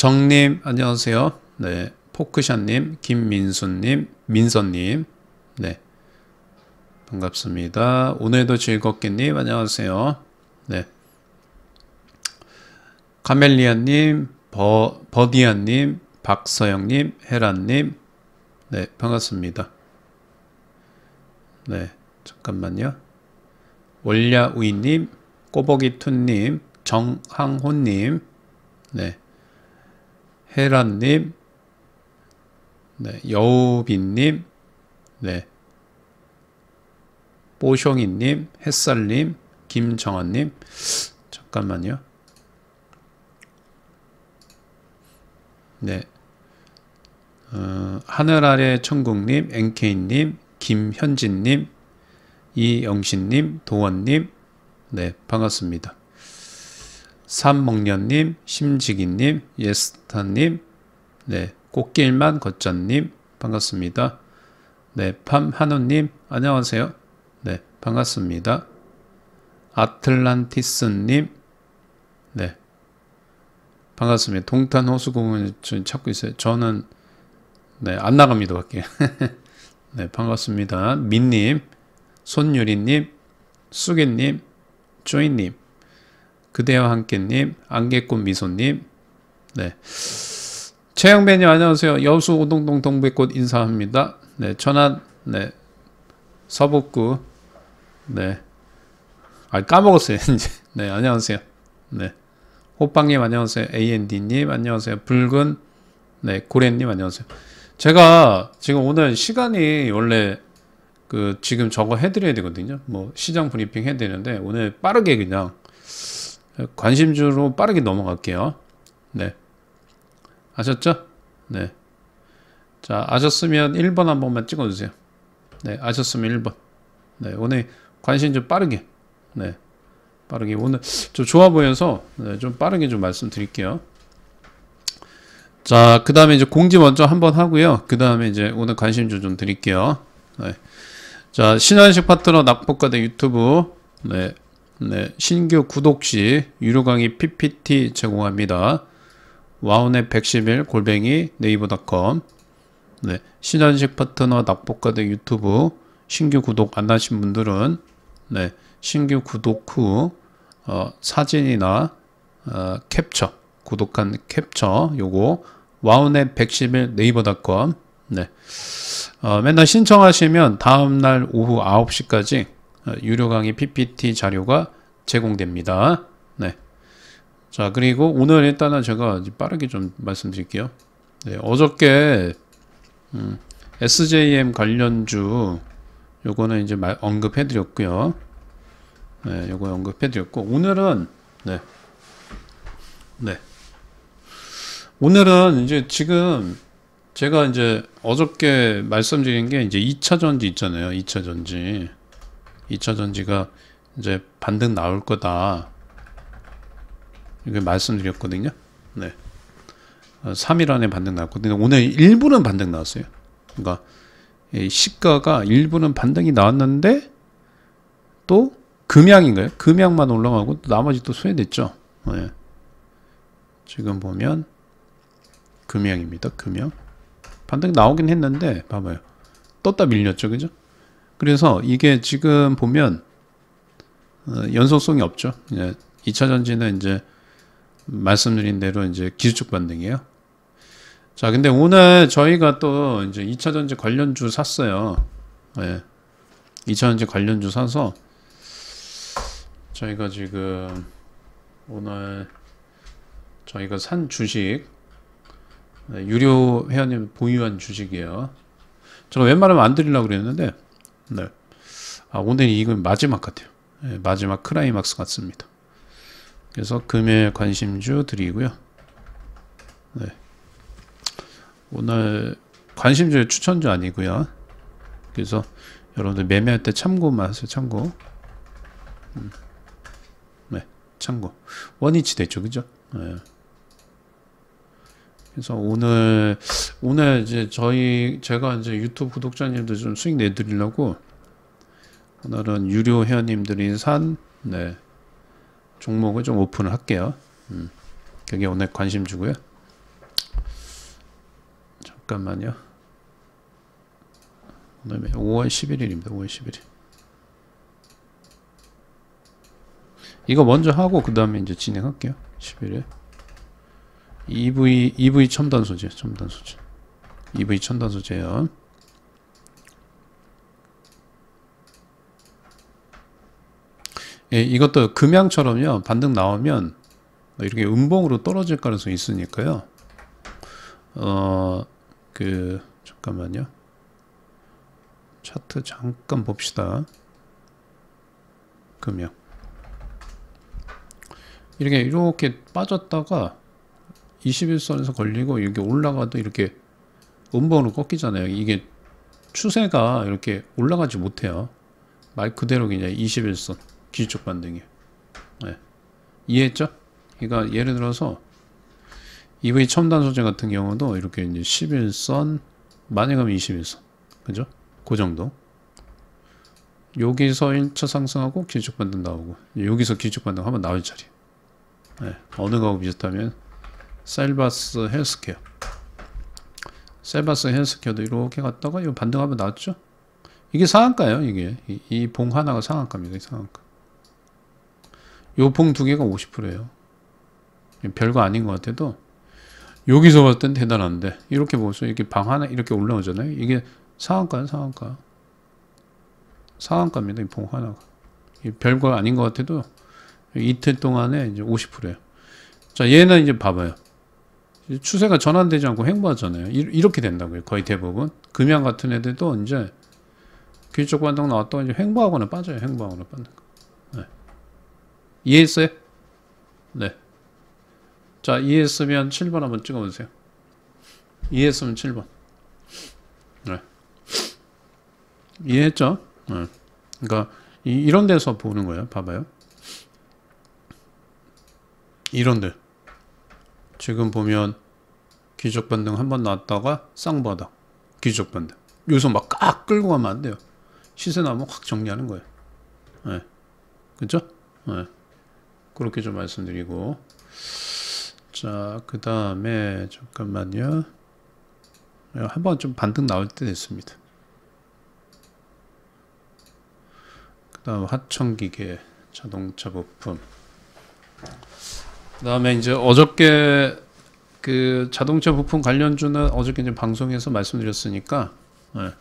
정님 안녕하세요. 네, 포크샷님, 김민수님, 민서님, 네, 반갑습니다. 오늘도 즐겁게님 안녕하세요. 네, 카멜리아님, 버디아님, 박서영님, 헤라님, 네, 반갑습니다. 네, 잠깐만요. 월야우이님, 꼬버기투님, 정항호님, 네, 헤라님, 네, 여우빈님, 네, 뽀숑이님, 햇살님, 김정환님, 잠깐만요. 네, 하늘 아래 천국님, NK님, 김현진님, 이영신님, 도원님, 네, 반갑습니다. 삼목련님, 심지기님, 예스타님, 네, 꽃길만 걷자님, 반갑습니다. 네, 팜한우님, 안녕하세요. 네, 반갑습니다. 아틀란티스님, 네, 반갑습니다. 동탄호수공원 찾고 있어요. 저는, 네, 안 나갑니다, 밖에. 네, 반갑습니다. 민님, 손유리님, 수기님, 쪼이님, 그대와 함께님, 안개꽃 미소님, 네, 최영배님 안녕하세요. 여수 오동동 동백꽃 인사합니다. 네, 천안, 네, 서북구, 네, 까먹었어요 이제. 네, 안녕하세요. 네, 호빵님 안녕하세요. AND님 안녕하세요. 붉은, 네, 고래님 안녕하세요. 제가 지금 오늘 시간이 원래 지금 저거 해드려야 되거든요. 뭐 시장 브리핑 해야 되는데 오늘 빠르게 그냥 관심주로 빠르게 넘어갈게요. 네, 아셨죠? 네, 자, 아셨으면 1번 한 번만 찍어주세요. 네, 아셨으면 1번. 네, 오늘 관심주 빠르게, 네, 빠르게 오늘 좀 좋아 보여서 네, 좀 빠르게 좀 말씀드릴게요. 자, 그 다음에 이제 공지 먼저 한번 하고요. 그 다음에 이제 오늘 관심주 좀 드릴게요. 네. 자, 신한식 파트너 낙폭과대 유튜브, 네, 네, 신규 구독 시 유료 강의 PPT 제공합니다. 와우넷 111 골뱅이 네이버닷컴. 네, 신한식 파트너 낙폭과대 유튜브 신규 구독 안 하신 분들은 네, 신규 구독 후 사진이나 캡처, 구독한 캡처 요거 와우넷 111 네이버닷컴. 네, 맨날 신청하시면 다음날 오후 9시까지 유료 강의 PPT 자료가 제공됩니다. 네. 자, 그리고 오늘 일단은 제가 빠르게 좀 말씀드릴게요. 네, 어저께 SJM 관련주 요거는 이제 언급해 드렸고요. 네, 요거 언급해 드렸고 오늘은 네. 네. 오늘은 이제 지금 제가 이제 어저께 말씀드린 게 이제 2차 전지 있잖아요. 2차 전지. 2차 전지가 이제 반등 나올 거다. 이렇게 말씀드렸거든요. 네. 3일 안에 반등 나왔거든요. 오늘 일부는 반등 나왔어요. 그러니까 시가가 일부는 반등이 나왔는데 또 금양인가요? 금양만 올라가고 나머지 또 소외됐죠. 네. 지금 보면 금양입니다. 금양. 반등이 나오긴 했는데 봐봐요. 떴다 밀렸죠. 그죠? 그래서 이게 지금 보면 연속성이 없죠. 2차 전지는 이제 말씀드린 대로 이제 기술적 반등이에요. 자, 근데 오늘 저희가 또 이제 2차 전지 관련주 샀어요. 네. 2차 전지 관련주 사서 저희가 지금 오늘 저희가 산 주식 네, 유료 회원님 보유한 주식이에요. 제가 웬만하면 안 드리려고 그랬는데 네. 오늘 이건 마지막 같아요. 네, 마지막 클라이막스 같습니다. 그래서 금일 관심주 드리고요. 네. 오늘 관심주 추천주 아니고요. 그래서 여러분들 매매할 때 참고만 하세요. 참고. 네, 참고. 원위치 됐죠, 그죠? 네. 그래서 오늘 이제 제가 이제 유튜브 구독자님들 좀 수익 내드리려고 오늘은 유료 회원님들이 산 네, 종목을 좀 오픈을 할게요. 그게 오늘 관심주고요. 잠깐만요. 오늘 5월 11일입니다. 5월 11일. 이거 먼저 하고 그 다음에 이제 진행할게요. 11일. EV 첨단 소재, EV 첨단 소재요. 예, 이것도 금양처럼요. 반등 나오면 이렇게 음봉으로 떨어질 가능성이 있으니까요. 잠깐만요. 차트 잠깐 봅시다. 금양. 이렇게 빠졌다가 21선에서 걸리고 이렇게 올라가도 이렇게 음봉으로 꺾이잖아요. 이게 추세가 이렇게 올라가지 못해요. 말 그대로 그냥 21선 기술적 반등이에요. 네. 이해했죠? 그러니까 예를 들어서 EV 첨단 소재 같은 경우도 이렇게 이제 11선 많이 가면 21선 그죠? 그 정도. 여기서 1차 상승하고 기술적 반등 나오고 여기서 기술적 반등 한번 나올 자리. 네. 어느 거하고 비슷하면 셀바스 헬스케어. 셀바스 헬스케어도 이렇게 갔다가 이 반등 한번 나왔죠? 이게 상한가예요. 이게 이 봉 하나가 상한가입니다. 상한가. 요 봉 두 개가 50%예요. 별거 아닌 것 같아도 여기서 봤을 땐 대단한데 이렇게 보세요. 이렇게 방 하나 이렇게 올라오잖아요. 이게 상한가예요. 상한가입니다. 이 봉 하나가. 별거 아닌 것 같아도 이틀 동안에 이제 50%예요. 자, 얘는 이제 봐봐요. 추세가 전환되지 않고 횡보하잖아요. 이렇게 된다고요. 거의 대부분. 금양 같은 애들도 이제 기술적 반등 나왔다가 이제 횡보하거나 빠져요. 횡보하거나 빠는 거. 네. 이해했어요? 네. 자, 이해했으면 7번 한번 찍어보세요. 이해했으면 7번. 네. 이해했죠? 네. 그러니까 이런 데서 보는 거예요. 봐봐요. 이런데 지금 보면 기술적 반등 한번 나왔다가 쌍바닥 기술적 반등 여기서 막 꽉 끌고 가면 안 돼요. 시세 나오면 확 정리하는 거예요. 네. 그죠? 네. 그렇게 좀 말씀드리고 자, 그 다음에 잠깐만요. 한번 좀 반등 나올 때 됐습니다. 그 다음 하청기계 자동차 부품 그 다음에 이제 어저께 그 자동차 부품 관련주는 어저께 이제 방송에서 말씀드렸으니까 네.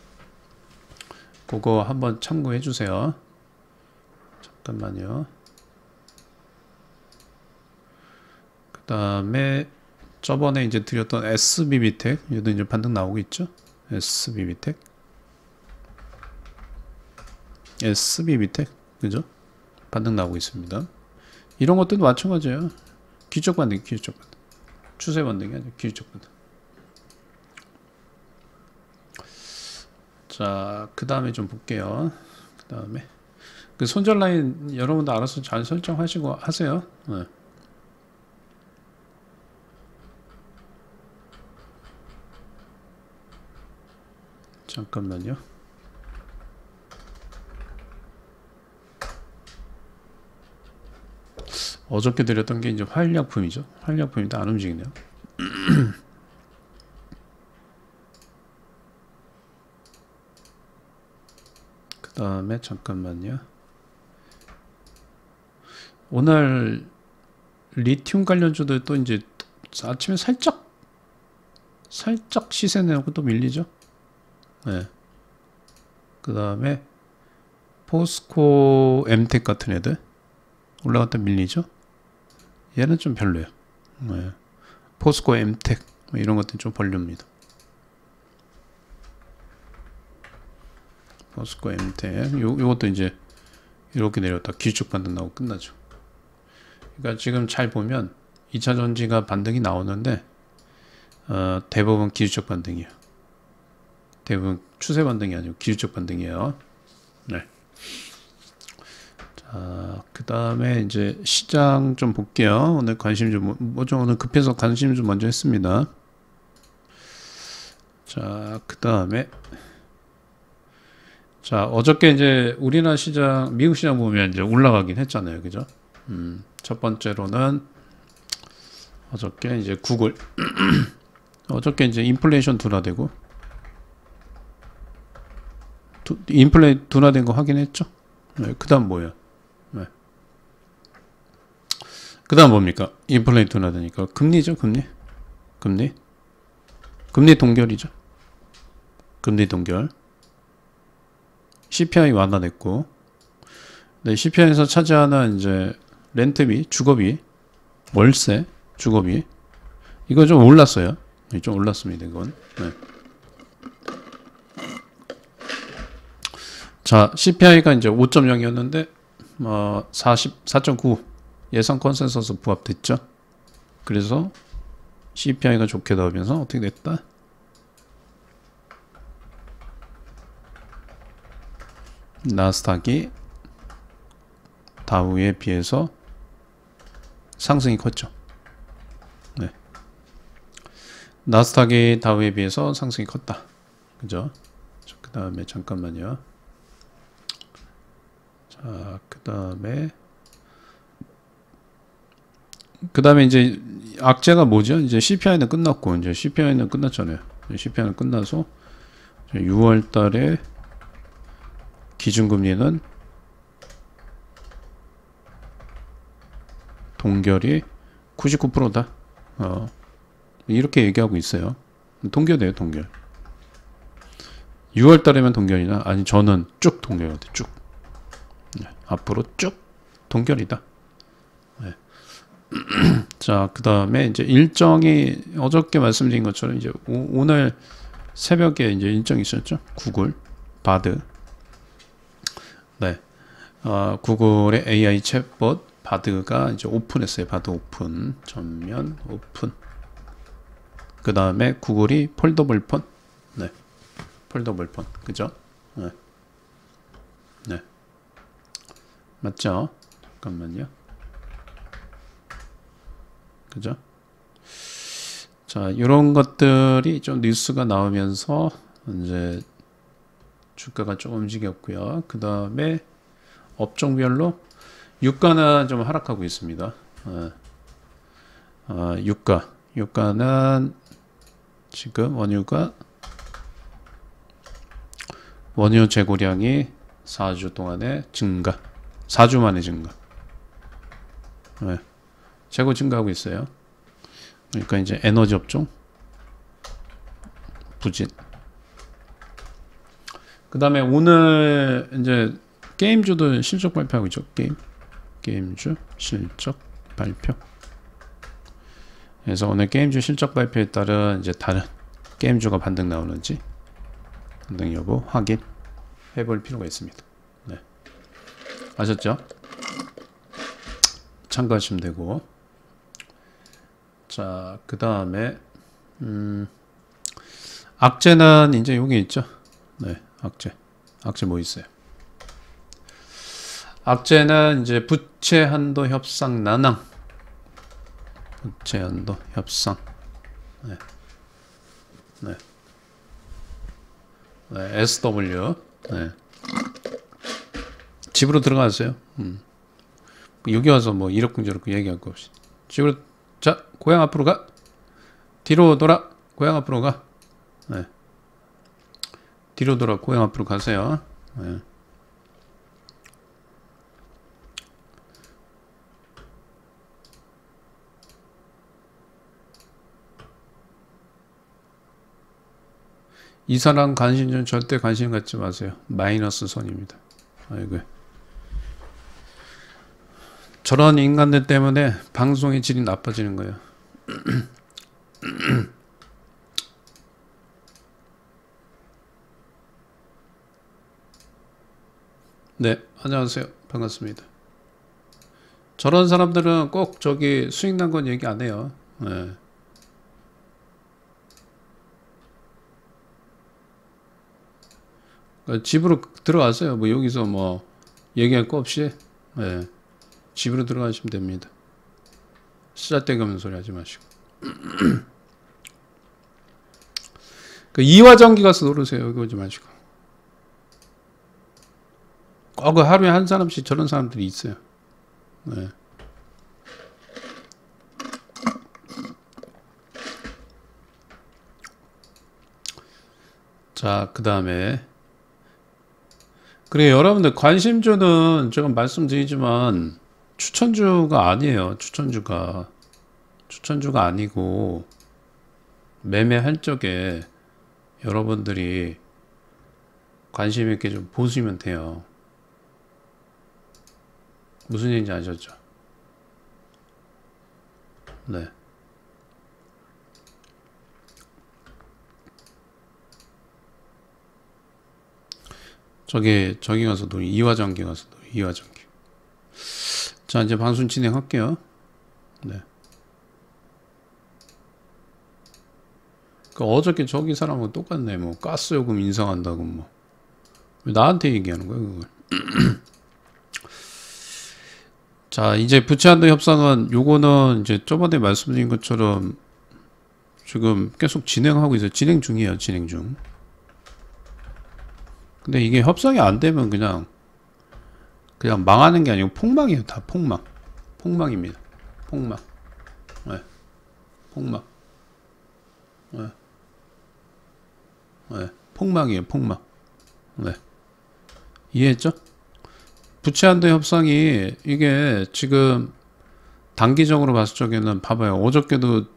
그거 한번 참고해 주세요. 잠깐만요. 그 다음에 저번에 이제 드렸던 SBB텍 얘도 이제 반등 나오고 있죠. SBB텍 그죠? 반등 나오고 있습니다. 이런 것들도 마찬가지예요. 기술적 반등. 추세 반등이 아니라 기술적 반등. 자, 그 다음에 좀 볼게요. 그 다음에 그 손절 라인 여러분도 알아서 잘 설정하시고 하세요. 네. 잠깐만요. 어저께 드렸던 게 이제 활약품이죠. 활약품인데 안 움직이네요. 그 다음에 잠깐만요. 오늘 리튬 관련주도 또 이제 아침에 살짝 시세 내놓고 또 밀리죠. 네. 그 다음에 포스코 엠텍 같은 애들 올라갔다 밀리죠. 얘는 좀 별로예요. 네. 포스코 엠텍 이런 것들은 좀 벌립니다. 포스코 엠텍 요것도 이제 이렇게 내렸다 기술적 반등 나오고 끝나죠. 그러니까 지금 잘 보면 2차 전지가 반등이 나오는데 대부분 기술적 반등이에요. 대부분 추세 반등이 아니고 기술적 반등이에요. 네. 자, 그 다음에 이제 시장 좀 볼게요. 오늘 관심 좀 오늘 급해서 관심 좀 먼저 했습니다. 자, 그 다음에 자, 어저께 이제 우리나라 시장, 미국 시장 보면 이제 올라가긴 했잖아요. 그죠? 첫 번째로는 어저께 이제 구글 어저께 이제 인플레이션 둔화되고, 인플레 둔화된 거 확인했죠? 네, 그 다음 뭐예요? 네. 그 다음 뭡니까? 인플레 둔화되니까 금리죠, 금리. 금리 동결이죠. 금리 동결. CPI 완화됐고, 네, CPI에서 차지하는 이제 렌트비, 주거비, 월세, 주거비, 이거 좀 올랐어요. 좀 올랐습니다, 이건. 네. 자, CPI가 이제 5.0이었는데, 4.9 예상 컨센서스 부합됐죠. 그래서 CPI가 좋게 나오면서 어떻게 됐다? 나스닥이 다우에 비해서 상승이 컸죠. 네. 나스닥이 다우에 비해서 상승이 컸다. 그죠? 그 다음에 잠깐만요. 자, 그 다음에 이제 악재가 뭐죠? 이제 CPI는 끝났고, 이제 CPI는 끝났잖아요. CPI는 끝나서 6월 달에 기준금리는 동결이 99%다. 이렇게 얘기하고 있어요. 동결돼요, 동결. 6월 달에면 동결이나, 아니, 저는 쭉 동결이다, 쭉. 네, 앞으로 쭉 동결이다. 네. 자, 그 다음에 이제 일정이 어저께 말씀드린 것처럼 이제 오늘 새벽에 이제 일정이 있었죠. 구글, 바드. 네. 구글의 AI 챗봇 바드가 이제 오픈했어요. 바드 오픈. 전면 오픈. 그 다음에 구글이 폴더블 폰. 네. 폴더블 폰. 그죠? 네. 네. 맞죠? 잠깐만요. 그죠? 자, 이런 것들이 좀 뉴스가 나오면서 이제 주가가 좀 움직였고요. 그 다음에 업종별로 유가는 좀 하락하고 있습니다. 유가는 지금 원유 재고량이 4주 동안에 증가, 4주 만에 증가. 네. 재고 증가하고 있어요. 그러니까 이제 에너지 업종 부진. 그 다음에 오늘 이제 게임주도 실적 발표하고 있죠. 게임주 실적 발표. 그래서 오늘 게임주 실적 발표에 따른 이제 다른 게임주가 반등 나오는지 반등 여부 확인해 볼 필요가 있습니다. 네. 아셨죠? 참고하시면 되고. 자, 그 다음에 악재는 이제 여기 있죠. 네, 악재 뭐 있어요? 악재는 이제 부채 한도 협상 난항. 부채 한도 협상. 네. 네. 네, SW. 네. 집으로 들어가세요. 여기 와서 뭐 이렇고 저렇고 얘기할 거 없이. 집으로, 자, 고향 앞으로 가. 뒤로 돌아. 고향 앞으로 가. 네. 뒤로 돌아. 고향 앞으로 가세요. 네. 이 사람 관심 좀 절대 관심 갖지 마세요. 마이너스 선입니다. 아이고. 저런 인간들 때문에 방송의 질이 나빠지는 거예요. 네, 안녕하세요. 반갑습니다. 저런 사람들은 꼭 저기 수익 난 건 얘기 안 해요. 네. 집으로 들어가세요. 뭐 여기서 뭐 얘기할 거 없이. 네. 집으로 들어가시면 됩니다. 쓰잘데기 없는 소리 하지 마시고. 그 이화전기 가서 놀으세요. 여기 오지 마시고. 꼭 하루에 한 사람씩 저런 사람들이 있어요. 네. 자, 그 다음에 그래 여러분들 관심주는 제가 말씀드리지만 추천주가 아니에요. 추천주가 아니고 매매할 적에 여러분들이 관심 있게 좀 보시면 돼요. 무슨 얘기인지 아셨죠? 네. 저기 가서 놀이, 이화전기 가서 놀이, 이화전기. 자, 이제 방송 진행할게요. 네. 그 어저께 저기 사람하고 똑같네. 뭐 가스 요금 인상한다고 뭐. 왜 나한테 얘기하는 거야, 그걸? 자, 이제 부채한도 협상은 요거는 이제 저번에 말씀드린 것처럼 지금 계속 진행하고 있어요. 진행 중이에요, 진행 중. 근데 이게 협상이 안 되면 그냥 망하는 게 아니고 폭망이에요. 다 폭망. 폭망입니다. 폭망. 네. 폭망. 네. 네. 폭망이에요. 폭망. 네. 이해했죠? 부채한도 협상이 이게 지금 단기적으로 봤을 적에는 봐봐요. 어저께도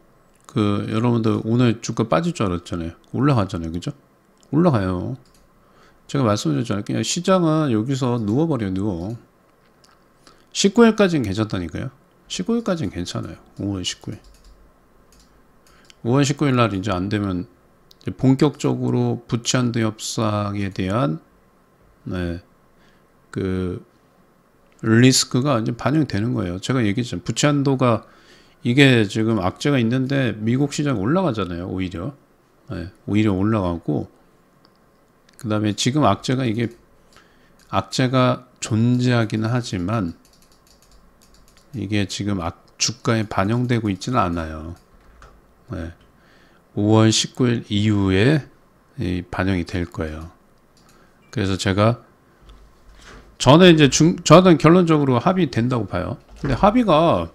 그 여러분들 오늘 주가 빠질 줄 알았잖아요. 올라가잖아요. 그죠? 올라가요. 제가 말씀드렸잖아요. 그냥 시장은 여기서 누워버려, 누워. 19일까지는 괜찮다니까요. 19일까지는 괜찮아요. 5월 19일. 5월 19일 날 이제 안 되면 이제 본격적으로 부채한도 협상에 대한 네, 그 리스크가 이제 반영이 되는 거예요. 제가 얘기했잖아요. 부채한도가 이게 지금 악재가 있는데 미국 시장 올라가잖아요. 오히려. 네, 오히려 올라가고 그 다음에 지금 악재가 존재하기는 하지만 이게 지금 주가에 반영되고 있지는 않아요. 네. 5월 19일 이후에 반영이 될 거예요. 그래서 저는 결론적으로 합의된다고 봐요. 근데 합의가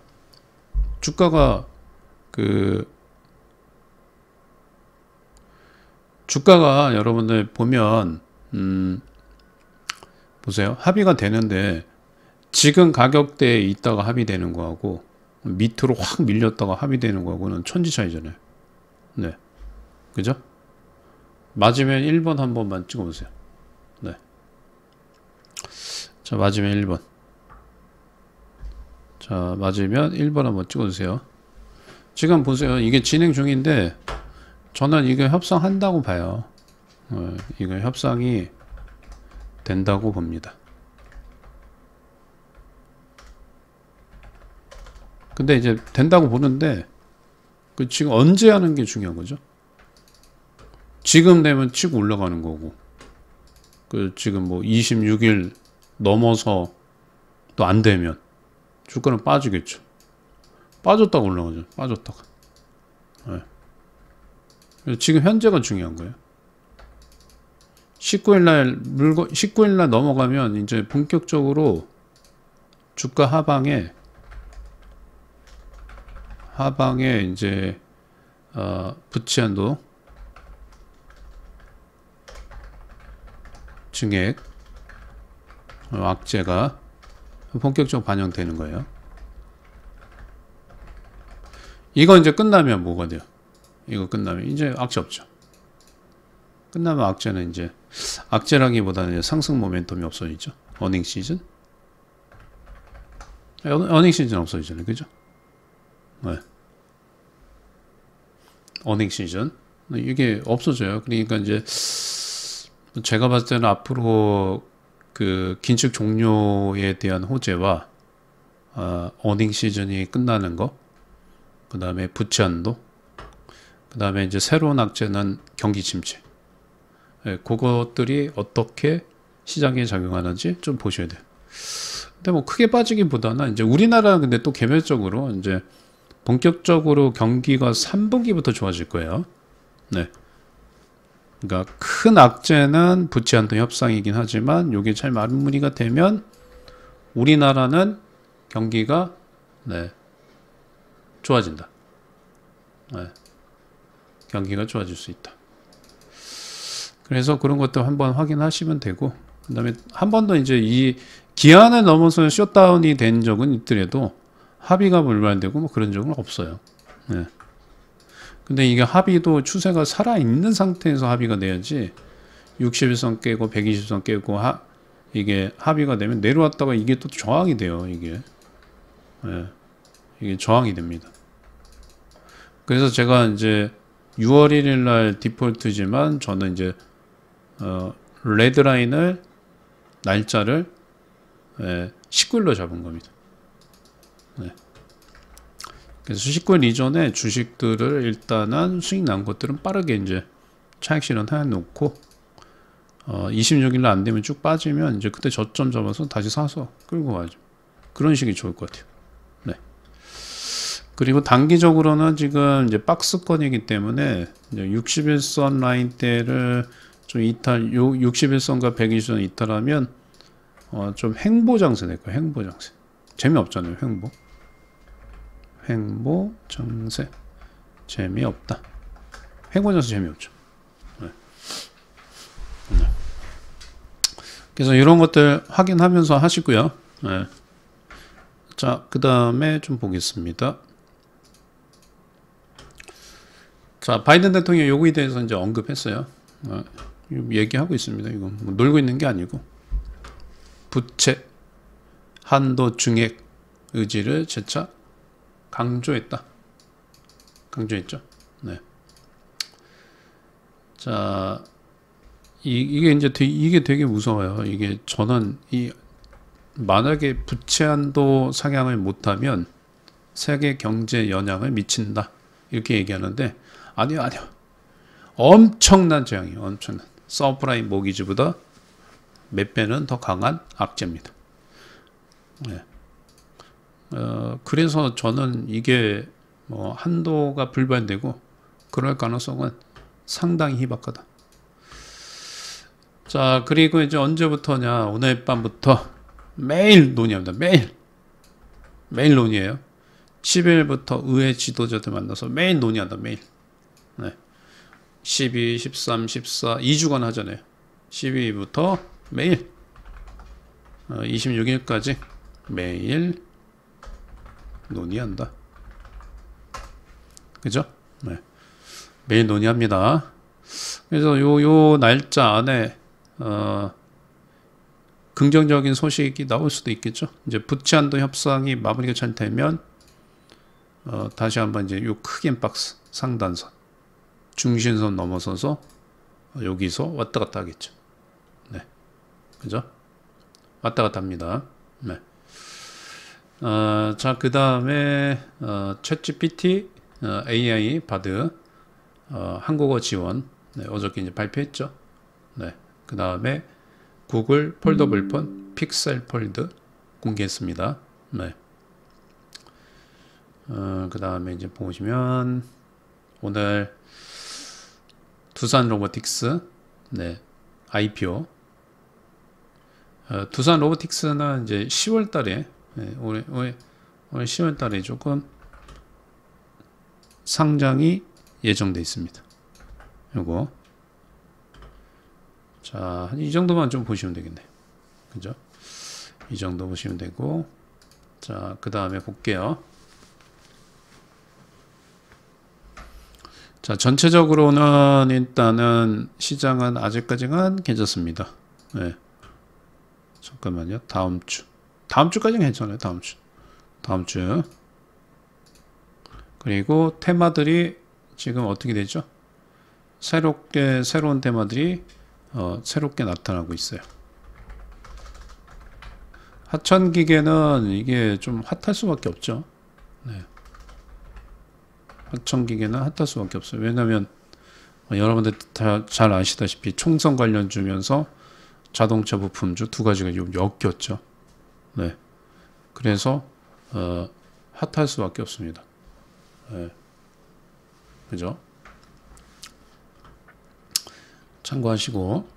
주가가 여러분들 보면 보세요. 합의가 되는데 지금 가격대에 있다가 합의되는 거하고 밑으로 확 밀렸다가 합의되는 거하고는 천지 차이잖아요. 네. 그죠? 맞으면 1번 한 번만 찍어보세요. 네. 자, 맞으면 1번. 자, 맞으면 1번 한번 찍어주세요. 지금 보세요. 이게 진행 중인데 저는 이게 협상한다고 봐요. 이거 협상이 된다고 봅니다. 근데 이제 된다고 보는데 지금 언제 하는 게 중요한 거죠? 지금 되면 치고 올라가는 거고 지금 뭐 26일 넘어서 또 안 되면 주가는 빠지겠죠. 빠졌다가 올라가죠. 빠졌다가. 네. 지금 현재가 중요한 거예요. 19일날 넘어가면 이제 본격적으로 주가 하방에 이제 부채한도 증액 악재가 본격적으로 반영되는 거예요. 이거 이제 끝나면 뭐가 돼요? 이거 끝나면 이제 악재 없죠. 끝나면 악재는 이제 악재라기보다는 이제 상승 모멘텀이 없어지죠. 어닝 시즌 없어지잖아요. 그죠? 네. 어닝 시즌 이게 없어져요. 그러니까 이제 제가 봤을 때는 앞으로 그 긴축 종료에 대한 호재와 어닝 시즌이 끝나는 거, 그 다음에 부채 한도, 그 다음에 이제 새로운 악재는 경기 침체. 네, 그것들이 어떻게 시장에 작용하는지 좀 보셔야 돼요. 근데 뭐 크게 빠지기보다는 이제 우리나라는 근데 또 개별적으로 이제 본격적으로 경기가 3분기부터 좋아질 거예요. 네. 그러니까 큰 악재는 부채 한도 협상이긴 하지만 이게 잘 마무리가 되면 우리나라는 경기가 네, 좋아진다. 네. 경기가 좋아질 수 있다. 그래서 그런 것도 한번 확인하시면 되고, 그 다음에 한 번도 이제 이 기한을 넘어서 셧다운이 된 적은 있더라도 합의가 불발되고 뭐 그런 적은 없어요. 네. 근데 이게 합의도 추세가 살아있는 상태에서 합의가 돼야지 60일선 깨고 120선 깨고 이게 합의가 되면 내려왔다가 이게 또 저항이 돼요. 이게 이게 저항이 됩니다. 그래서 제가 이제 6월 1일 날 디폴트지만 저는 이제 레드라인을 날짜를 19일로 잡은 겁니다. 네. 그래서 19일 이전에 주식들을 일단은 수익 난 것들은 빠르게 이제 차익 실현 해놓고 26일 날 안 되면 쭉 빠지면 이제 그때 저점 잡아서 다시 사서 끌고 가죠. 그런 식이 좋을 것 같아요. 네. 그리고 단기적으로는 지금 이제 박스권이기 때문에 이제 61선 라인대를 좀 이탈, 61선과 120선 이탈하면 좀 횡보 장세 될 거예요. 횡보 장세. 재미없잖아요. 횡보 장세 재미없다. 횡보 장세 재미없죠. 네. 네. 그래서 이런 것들 확인하면서 하시고요. 네. 자, 그 다음에 좀 보겠습니다. 자, 바이든 대통령 요구에 대해서 이제 언급했어요. 얘기하고 있습니다. 이거 뭐 놀고 있는 게 아니고 부채 한도 중액 의지를 재차 강조했다. 강조했죠. 네. 자, 이게 이제 이게 되게 무서워요. 이게 저는 만약에 부채 한도 상향을 못하면 세계 경제 영향을 미친다. 이렇게 얘기하는데 아니요. 엄청난 재앙이에요. 엄청난. 서프라임 모기지보다 몇 배는 더 강한 악재입니다. 네. 그래서 저는 이게 뭐 한도가 불발되고 그럴 가능성은 상당히 희박하다. 자, 그리고 이제 언제부터냐? 오늘 밤부터 매일 논의합니다. 매일 논의해요. 10일부터 의회 지도자들 만나서 매일 논의한다. 매일. 네. 12, 13, 14, 2주간 하잖아요. 12부터 매일 26일까지 매일 논의한다. 그죠? 네. 매일 논의합니다. 그래서 요 날짜 안에 긍정적인 소식이 나올 수도 있겠죠. 이제 부채 한도 협상이 마무리가 잘 되면 다시 한번 이제 요 크긴 박스 상단선 중심선 넘어서서 여기서 왔다 갔다 하겠죠. 네. 그죠? 왔다 갔다 합니다. 네. 자, 그 다음에 챗GPT AI 바드 한국어 지원 어저께 이제 발표했죠. 네. 그 다음에 구글 폴더블 폰 픽셀 폴드 공개했습니다. 네. 그 다음에 이제 보시면 오늘 두산 로보틱스 IPO. 두산 로보틱스는 이제 10월 달에 올해 10월 달에 조금 상장이 예정돼 있습니다. 요거 자, 이 정도만 좀 보시면 되겠네. 그죠? 이 정도 보시면 되고, 자, 그 다음에 볼게요. 자, 전체적으로는 일단은 시장은 아직까지는 괜찮습니다. 네. 잠깐만요. 다음 주까지는 괜찮아요. 다음 주. 그리고 테마들이 지금 어떻게 되죠? 새로운 테마들이 새롭게 나타나고 있어요. 하천기계는 이게 좀 핫할 수밖에 없죠. 네. 하천기계는 핫할 수밖에 없어요. 왜냐하면 여러분들 다 잘 아시다시피 총선 관련주면서 자동차 부품주 두 가지가 좀 엮였죠. 네. 그래서 핫할 수밖에 없습니다. 네. 그죠? 참고하시고.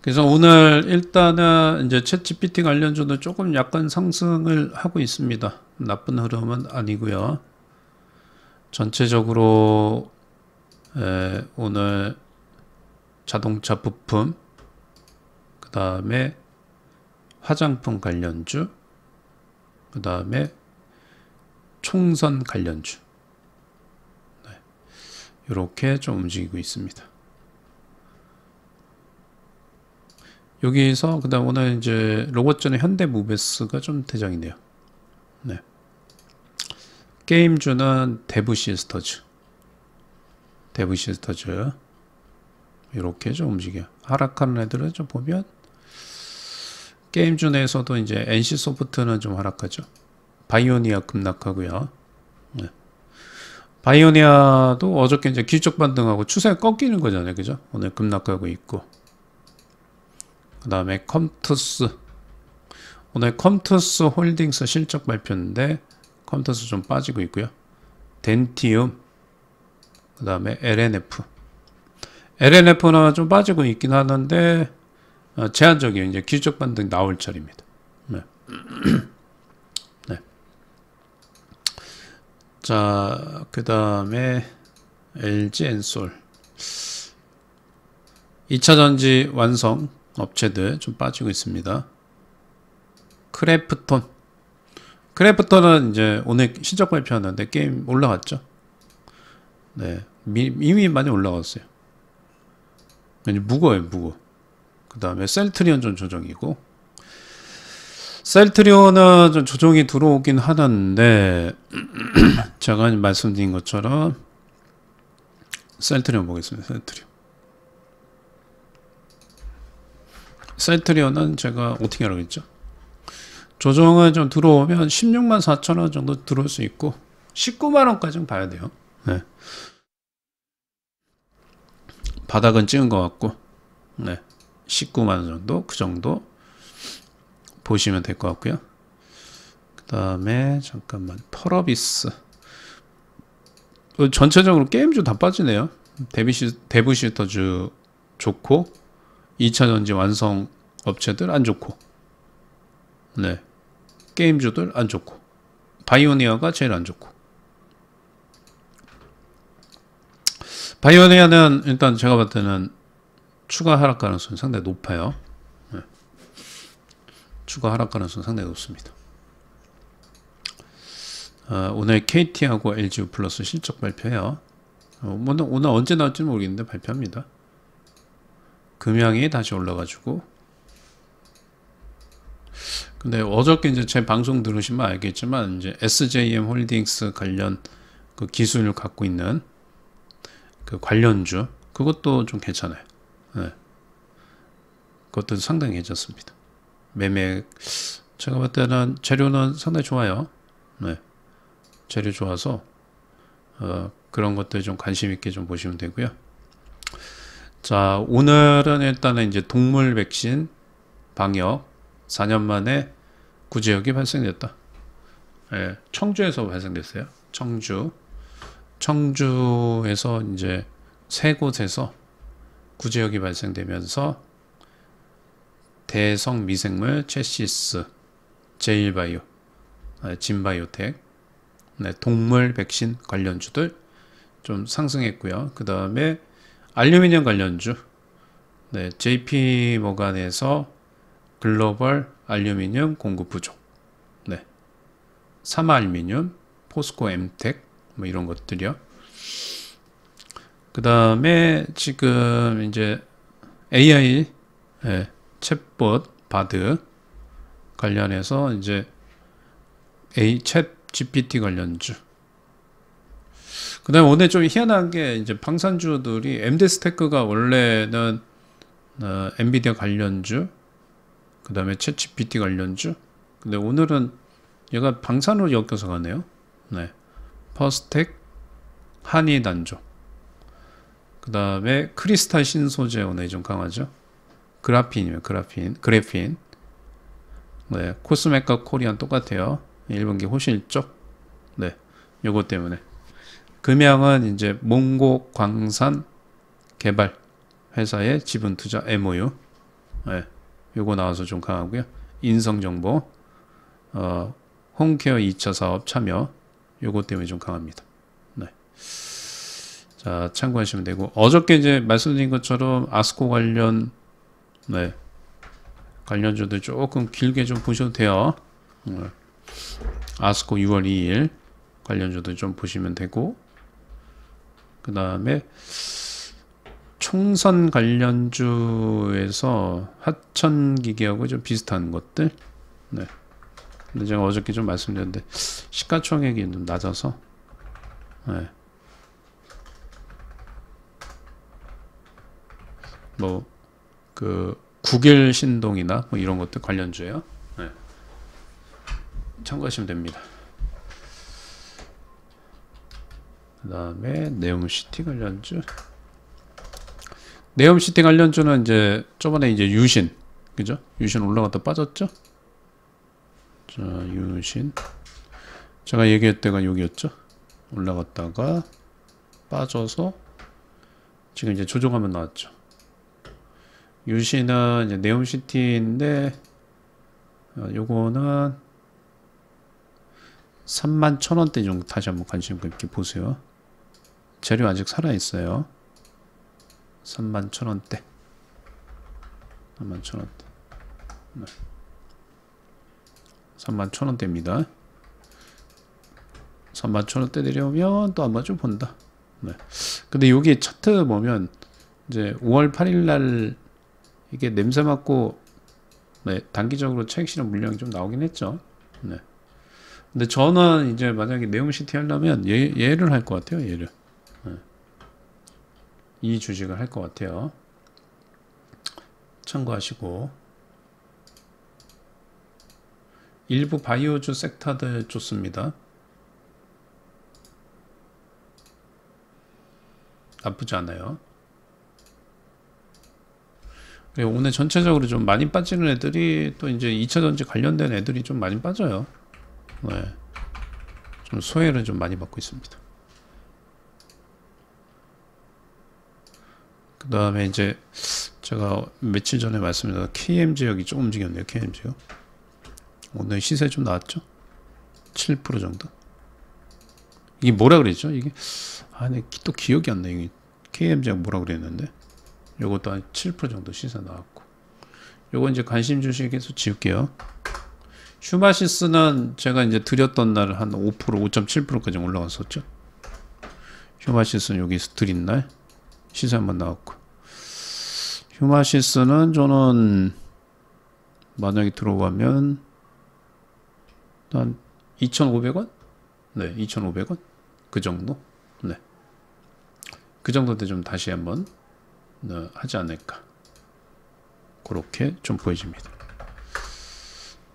그래서 오늘 일단은 이제 챗GPT 관련주도 조금 약간 상승을 하고 있습니다. 나쁜 흐름은 아니고요. 전체적으로 오늘 자동차 부품, 그 다음에 화장품 관련주, 그 다음에 총선 관련주. 네. 이렇게 좀 움직이고 있습니다. 여기서 그다음 오늘 이제 로봇전의 현대모비스가 좀 대장이네요. 네. 게임주는 데브시스터즈. 이렇게 좀 움직여. 하락하는 애들은 좀 보면 게임주 내에서도 이제 NC소프트는 좀 하락하죠. 바이오니아 급락하고요. 네. 바이오니아도 어저께 이제 기술적 반등하고 추세가 꺾이는 거잖아요, 그죠? 오늘 급락하고 있고. 그 다음에 컴투스. 오늘 컴투스 홀딩스 실적 발표인데 컴투스 좀 빠지고 있고요. 덴티움, 그 다음에 LNF는 좀 빠지고 있긴 하는데 제한적이에요. 이제 기술적 반등 나올 차례입니다. 네. 네. 자, 그 다음에 LG엔솔 2차전지 완성 업체들 좀 빠지고 있습니다. 크래프톤은 이제 오늘 실적 발표하는데 게임 올라갔죠. 네, 이미 많이 올라갔어요. 무거워요. 그 다음에 셀트리온 좀 조정이고, 셀트리온은 좀 조정이 들어오긴 하는데 제가 말씀드린 것처럼 셀트리온 보겠습니다. 셀트리온은 제가 어떻게 하라고 했죠? 조정은 좀 들어오면 16만 4천 원 정도 들어올 수 있고 19만 원까지는 봐야 돼요. 네. 바닥은 찍은 것 같고, 네. 19만 원 정도, 그 정도 보시면 될 것 같고요. 그 다음에 잠깐만, 펄어비스. 전체적으로 게임주 다 빠지네요. 데브시터주 좋고 2차전지 완성 업체들 안 좋고, 네, 게임주들 안 좋고, 바이오니아가 제일 안 좋고. 바이오니아는 일단 제가 봤을 때는 추가 하락 가능성이 상당히 높아요. 네. 추가 하락 가능성이 상당히 높습니다. 오늘 KT하고 LGU 플러스 실적 발표해요. 오늘 언제 나올지 모르겠는데 발표합니다. 금양이 다시 올라가지고, 근데 어저께 이제 제 방송 들으시면 알겠지만 이제 SJM 홀딩스 관련 그 기술을 갖고 있는 그 관련주, 그것도 좀 괜찮아요. 네. 그것도 상당히 괜찮습니다. 매매 제가 볼 때는 재료는 상당히 좋아요. 네. 재료 좋아서 그런 것들 좀 관심 있게 좀 보시면 되고요. 자, 오늘은 일단은 이제 동물 백신 방역 4년 만에 구제역이 발생됐다. 예, 청주에서 발생됐어요. 청주에서 이제 세 곳에서 구제역이 발생되면서 대성미생물, 체시스, 제일바이오, 진바이오텍, 네, 동물 백신 관련주들 좀 상승했고요. 그 다음에 알루미늄 관련주, 네, JP모간에서 글로벌 알루미늄 공급 부족, 네, 삼알루미늄, 포스코 엠텍, 뭐 이런 것들이요. 그 다음에 지금 이제 AI, 네, 챗봇 바드 관련해서 이제 챗 GPT 관련주. 그 다음에 오늘 좀 희한한 게 이제 방산주들이 MD스테크가 원래는 엔비디아 관련주, 그 다음에 챗 GPT 관련주. 근데 오늘은 얘가 방산으로 엮여서 가네요. 네. 퍼스텍, 한이단조. 그 다음에 크리스탈 신소재 오늘 좀 강하죠. 그래핀. 네. 코스메카 코리안 똑같아요. 1분기 호실적. 네. 요거 때문에. 금양은 이제 몽고 광산 개발 회사의 지분 투자 MOU. 네. 요거 나와서 좀 강하고요. 인성정보, 홈케어 2차 사업 참여. 요거 때문에 좀 강합니다. 네. 자, 참고하시면 되고, 어저께 이제 말씀드린 것처럼 아스코 관련, 네, 관련주들 조금 길게 좀 보셔도 돼요. 아스코 6월 2일 관련주들 좀 보시면 되고, 그 다음에 총선 관련주에서 하천기계하고 좀 비슷한 것들. 네. 근데 제가 어저께 좀 말씀드렸는데 시가총액이 좀 낮아서, 네. 뭐 그 국일 신동이나 뭐 이런 것들 관련주예요. 네. 참고하시면 됩니다. 그 다음에 네옴시티 관련주. 네옴시티 관련주는 이제 저번에 이제 유신, 그죠? 유신 올라갔다 빠졌죠? 자, 유신. 제가 얘기할 때가 여기였죠? 올라갔다가 빠져서 지금 이제 조정하면 나왔죠. 유신은 이제 네옴시티인데, 요거는 31,000원대 정도 다시 한번 관심 있게 보세요. 재료 아직 살아있어요. 31,000원대. 31,000원대. 네. 31,000원대입니다. 31,000원대 내려오면 또 한번 좀 본다. 네. 근데 여기 차트 보면 이제 5월 8일 날 이게 냄새 맡고, 네, 단기적으로 차익 실현 물량이 좀 나오긴 했죠. 네. 근데 저는 이제 만약에 네옴시티 하려면 얘를 할 것 같아요. 얘를. 네. 이 주식을 할 것 같아요. 참고하시고, 일부 바이오주 섹터들 좋습니다. 나쁘지 않아요. 오늘 전체적으로 좀 많이 빠지는 애들이 또 이제 2차전지 관련된 애들이 좀 많이 빠져요. 네. 좀 소외를 좀 많이 받고 있습니다. 그 다음에 이제 제가 며칠 전에 말씀드린 KM 지역이 좀 움직였네요. KM 지역. 오늘 시세 좀 나왔죠? 7% 정도. 이게 뭐라 그랬죠? 이게 네, 또 기억이 안 나요. 이게 KM 지역 뭐라 그랬는데. 요것도 한 7% 정도 시세 나왔고. 요거 이제 관심 주식에서 지울게요. 휴마시스는 제가 이제 드렸던 날 한 5%, 5.7%까지 올라갔었죠. 휴마시스는 여기서 드린 날 시세 한번 나왔고. 휴마시스는 저는 만약에 들어가면 한 2,500원? 네, 2,500원? 그 정도? 네. 그 정도 때 좀 다시 한번 하지 않을까. 그렇게 좀 보여집니다.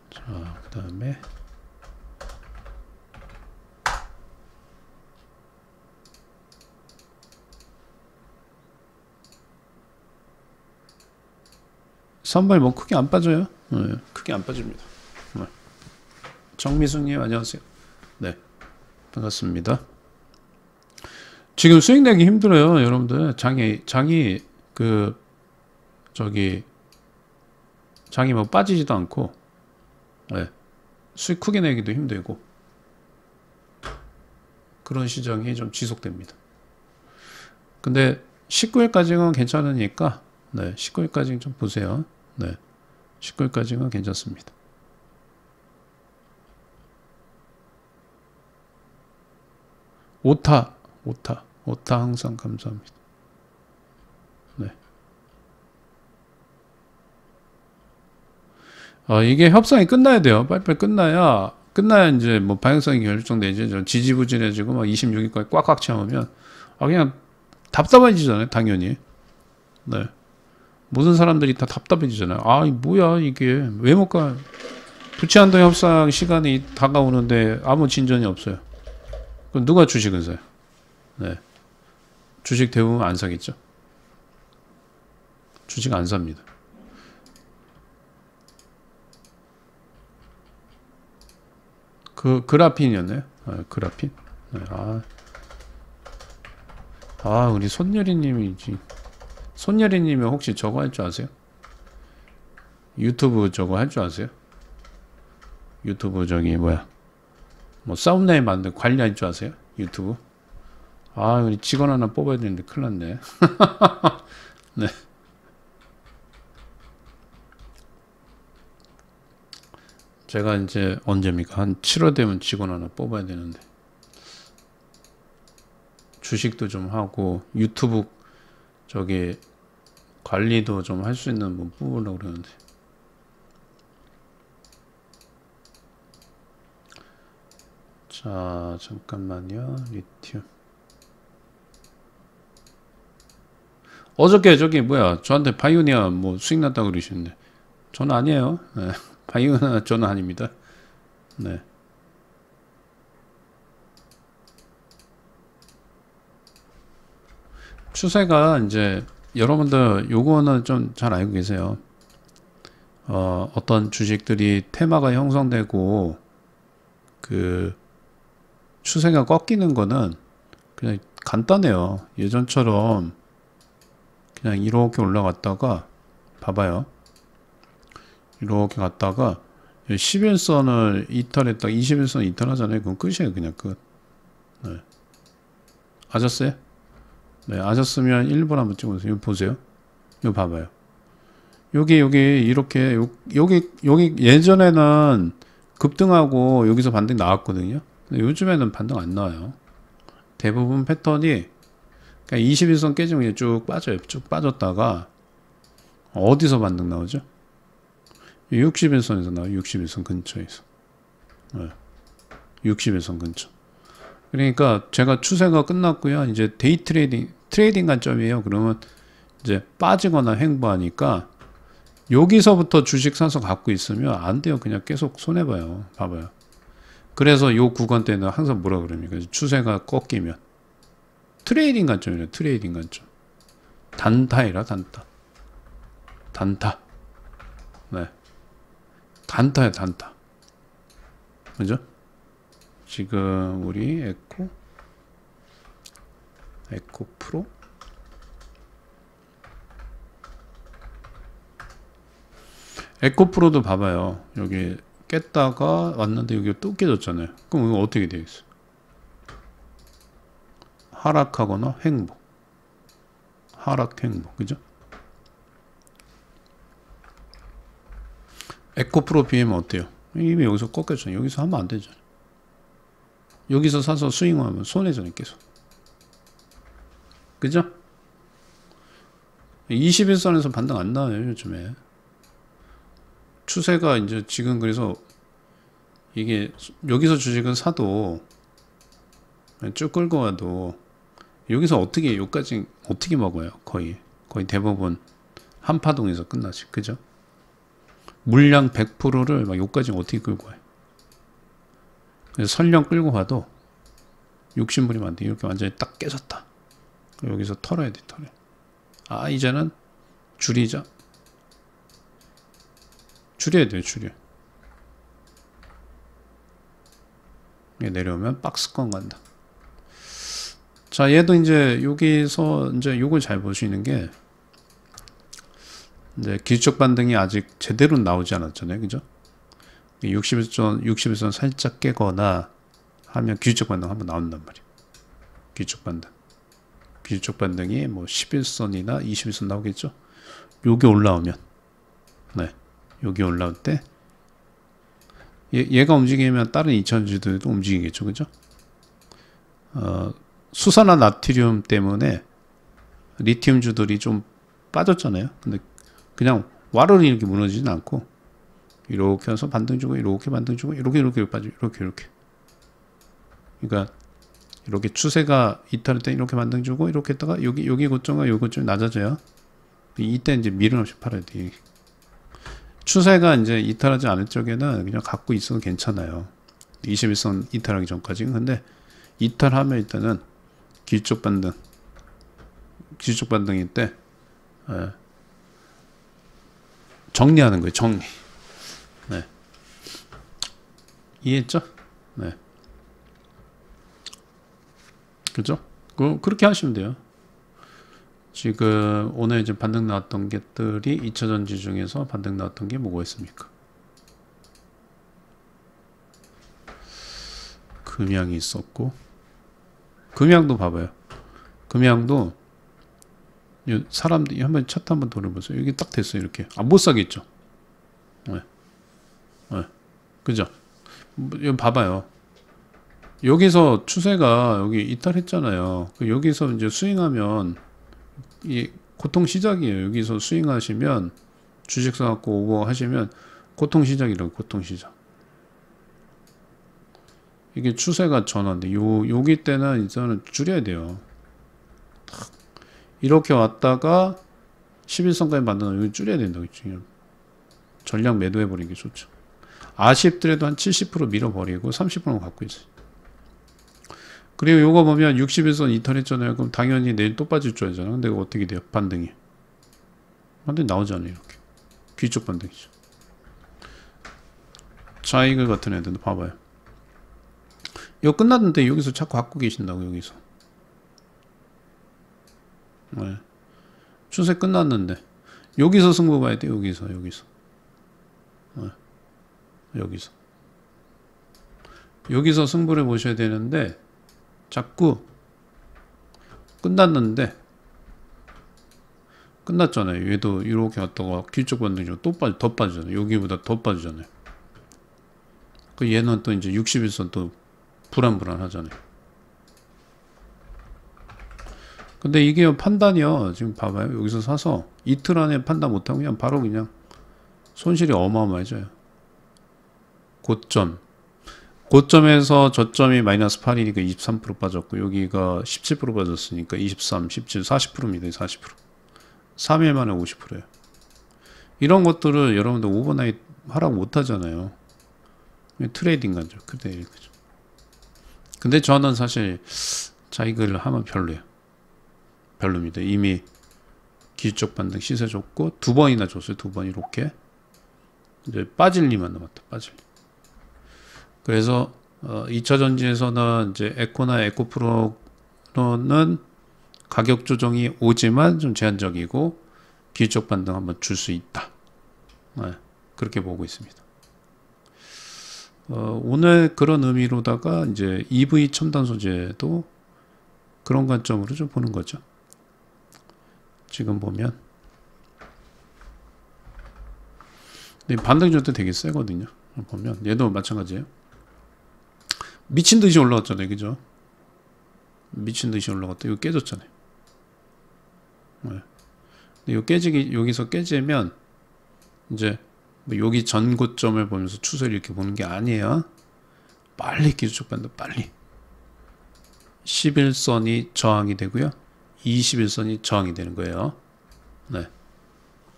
자, 그 다음에 선발 뭐 크게 안 빠져요. 네, 크게 안 빠집니다. 네. 정미숙님 안녕하세요. 네, 반갑습니다. 지금 수익 내기 힘들어요, 여러분들. 장이 그 장이 뭐 빠지지도 않고, 네, 수익 크게 내기도 힘들고 그런 시장이 좀 지속됩니다. 근데 19일까지는 괜찮으니까, 네, 19일까지는 좀 보세요. 네, 19일까지는 괜찮습니다. 오타 항상 감사합니다. 네. 이게 협상이 끝나야 돼요. 빨리빨리 끝나야 이제 뭐 방향성이 결정되지. 지지부진해지고 막 26일까지 꽉꽉 채우면 그냥 답답해지잖아요, 당연히. 네. 모든 사람들이 다 답답해지잖아요. 뭐야 이게 왜 못 가? 부채한도 협상 시간이 다가오는데 아무 진전이 없어요. 그럼 누가 주식을 사요? 네. 주식 대부분 안 사겠죠. 주식 안 삽니다. 그라핀이었나요? 그라핀? 네. 우리 손예리님이지. 손예리님이 혹시 저거 할 줄 아세요? 유튜브 저거 할 줄 아세요? 유튜브 저기 뭐야? 뭐 썸네일 만들 관리할 줄 아세요? 유튜브? 아, 우리 직원 하나 뽑아야 되는데 큰일 났네. 네. 제가 이제 언제입니까? 한 7월 되면 직원 하나 뽑아야 되는데. 주식도 좀 하고, 유튜브 저기 관리도 좀 할 수 있는 분 뽑으려고 그러는데. 자, 잠깐만요. 리튬. 어저께 저기 뭐야, 저한테 바이오니아 뭐 수익 났다고 그러시는데. 저는 아니에요. 네. 바이오니아 저는 아닙니다. 네. 추세가 이제 여러분들 요거는 좀 잘 알고 계세요. 어떤 주식들이 테마가 형성되고 그 추세가 꺾이는 거는 그냥 간단해요. 예전처럼 그냥 이렇게 올라갔다가 봐봐요. 이렇게 갔다가 11선을 이탈했다 21선 이탈하잖아요. 그럼 끝이에요. 그냥 끝. 네. 아셨어요? 네, 아셨으면 1번 한번 찍어보세요. 이거 보세요. 이거 봐봐요. 여기 이렇게 여기 예전에는 급등하고 여기서 반등 나왔거든요. 근데 요즘에는 반등 안 나와요. 대부분 패턴이 그냥 21선 깨지면 그냥 쭉 빠져요. 쭉 빠졌다가 어디서 반등 나오죠? 61선에서 나와요. 61선 근처에서. 네. 61선 근처. 그러니까 제가 추세가 끝났고요. 이제 데이 트레이딩 관점이에요. 그러면 이제 빠지거나 횡보하니까 여기서부터 주식 사서 갖고 있으면 안 돼요. 그냥 계속 손해봐요. 봐봐요. 그래서 요 구간 때는 항상 뭐라 그럽니까? 추세가 꺾이면 트레이딩 관점이래요. 트레이딩 관점. 단타이라 단타. 단타. 네. 단타야 단타. 그죠? 지금 우리 에코 프로 에코 프로도 봐봐요. 여기 깼다가 왔는데 여기 또 깨졌잖아요. 그럼 이거 어떻게 되겠어? 하락하거나 횡보. 하락 횡보. 그죠? 에코 프로 BM 어때요? 이미 여기서 꺾였잖아요. 여기서 하면 안 되잖아요. 여기서 사서 스윙하면 손해잖아요. 계속. 그죠? 21선에서 반등 안 나와요. 요즘에. 추세가 이제 지금 그래서 이게 여기서 주식은 사도 쭉 끌고 와도 여기서 어떻게 여기까지 어떻게 먹어요? 거의 대부분 한파동에서 끝나지. 그죠? 물량 100%를 막 여기까지 어떻게 끌고 와요? 그래서 설령 끌고 가도 욕심부리면 안 돼. 이렇게 완전히 딱 깨졌다. 여기서 털어야 돼. 털어야. 아, 이제는 줄이자. 줄여야 돼요. 줄여. 내려오면 박스권 간다. 자, 얘도 이제 여기서 이제 요걸 잘 보시는 게 이제 기술적 반등이 아직 제대로 나오지 않았잖아요. 그죠? 60일선 살짝 깨거나 하면 기술적 반등 한번 나온단 말이에요. 기술적 반등. 기술적 반등이 뭐 11선이나 21선 나오겠죠? 요게 올라오면 네. 여기 올라올 때 얘가 움직이면 다른 2차전지들도 움직이겠죠. 그죠? 수산화 나트륨 때문에 리튬주들이 좀 빠졌잖아요. 근데 그냥 와르르 이렇게 무너지진 않고 이렇게 해서 반등 주고 이렇게 반등 주고 이렇게 빠지고 이렇게 그러니까 이렇게 추세가 이탈할 때 이렇게 반등 주고 이렇게 했다가 여기 고점과 여기 고점이 낮아져요. 이때 이제 미련 없이 팔아야 돼. 추세가 이제 이탈하지 않을 적에는 그냥 갖고 있어도 괜찮아요. 21선 이탈하기 전까지는. 근데 이탈하면 일단은 기술적 반등일 때 정리하는 거예요. 정리. 네. 이해했죠? 네. 그죠? 그렇게 하시면 돼요. 지금 오늘 이제 반등 나왔던 것들이 2차전지 중에서 반등 나왔던 게 뭐가 있습니까? 금양이 있었고, 금양도 봐봐요. 금양도 사람들이 한번 차트 한번 돌려보세요. 여기 딱 됐어요. 이렇게. 못 사겠죠. 네. 네. 그죠? 여기 봐봐요. 여기서 추세가 여기 이탈했잖아요. 여기서 이제 스윙하면 이 고통 시작이에요. 여기서 스윙하시면 주식 사갖고 오버 하시면 고통 시작이라고. 고통 시작. 이게 추세가 전환돼. 여기 때는 이제는 줄여야 돼요. 이렇게 왔다가 11선까지 만드는 여기 줄여야 된다고. 전량 매도해버리는 게 좋죠. 아쉽더라도 한 70% 밀어버리고 30%는 갖고 있어요. 그리고 요거 보면 61선 이탈했잖아요. 그럼 당연히 내일 또 빠질 줄 알잖아. 근데 어떻게 돼요? 반등이. 반등이 나오잖아요. 이렇게. 뒤쪽 반등이죠. 자이글 같은 애들도 봐봐요. 이거 끝났는데 여기서 자꾸 갖고 계신다고. 여기서. 네. 추세 끝났는데 여기서 승부 봐야 돼. 여기서. 네. 여기서 승부를 보셔야 되는데 자꾸 끝났는데 끝났잖아요. 얘도 이렇게 갔다가 뒤쪽 반등이죠. 더 빠지잖아요. 여기보다 더 빠지잖아요. 그 얘는 또 이제 61선 또 불안하잖아요. 근데 이게 판단이요. 지금 봐봐요. 여기서 사서 이틀 안에 판단 못하고 그냥 바로 그냥 손실이 어마어마해져요. 고점에서 저점이 마이너스 8이니까 23% 빠졌고 여기가 17% 빠졌으니까 23, 17, 40%입니다. 40%. 3일 만에 50%예요. 이런 것들을 여러분들 오버나잇 하라고 못 하잖아요. 트레이딩 간죠. 근데 저는 사실 자이글을 하면 별로입니다. 이미 기술적 반등 시세 줬고 2번이나 줬어요. 2번 이렇게. 이제 빠질 리만 남았다. 빠질 리. 그래서 2차 전지에서는 이제 에코나 에코프로는 가격 조정이 오지만 좀 제한적이고 기술적 반등 한번 줄 수 있다. 네, 그렇게 보고 있습니다. 오늘 그런 의미로다가 이제 EV 첨단 소재도 그런 관점으로 좀 보는 거죠. 지금 보면 반등률도 되게 세거든요. 보면 얘도 마찬가지예요. 미친 듯이 올라갔잖아요. 그죠? 미친 듯이 올라갔다. 이거 깨졌잖아요. 네. 이거 여기서 깨지면 이제 뭐 여기 전 고점을 보면서 추세를 이렇게 보는 게 아니에요. 빨리 기술적 반등 빨리. 11선이 저항이 되고요. 21선이 저항이 되는 거예요. 네.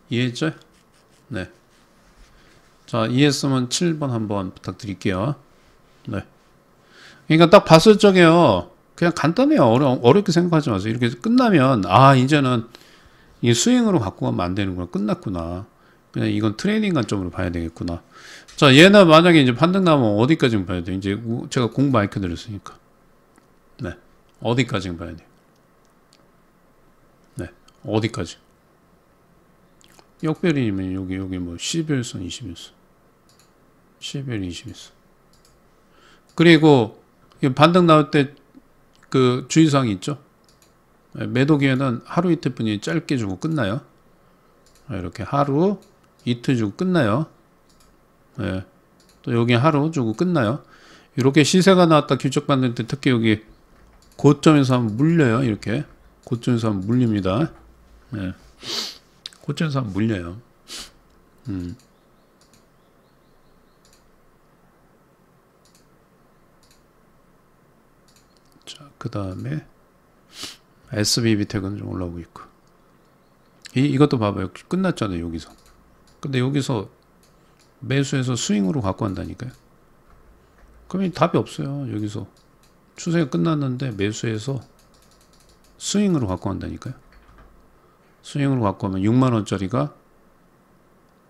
이해했죠? 네. 자, 이해했으면 7번 한번 부탁드릴게요. 네. 그러니까 딱 봤을 적에요. 그냥 간단해요. 어렵게 생각하지 마세요. 이렇게 끝나면 이제는 이 스윙으로 갖고 가면 안 되는구나. 끝났구나. 그냥 이건 트레이딩 관점으로 봐야 되겠구나. 자, 얘는 만약에 이제 반등 나오면 어디까지 봐야 돼? 이제 제가 공 마이크 들었으니까. 네. 어디까지 봐야 돼? 네. 어디까지? 역별이면 여기 뭐 11선, 21선. 11, 21선. 그리고 반등 나올 때 그 주의사항이 있죠. 매도 기회는 하루 이틀 뿐이 짧게 주고 끝나요. 이렇게 하루 이틀 주고 끝나요. 네. 또 여기 하루 주고 끝나요. 이렇게 시세가 나왔다 규적 받는 때 특히 여기 고점에서 한번 물려요. 이렇게 고점에서 한번 물립니다. 네. 고점에서 한번 물려요. 자, 그 다음에 SBB텍은 좀 올라오고 있고 이것도 봐봐요. 끝났잖아요. 여기서. 근데 여기서 매수해서 스윙으로 갖고 간다니까요. 그러면 답이 없어요. 여기서 추세가 끝났는데 매수해서 스윙으로 갖고 간다니까요. 스윙으로 갖고 가면 6만원짜리가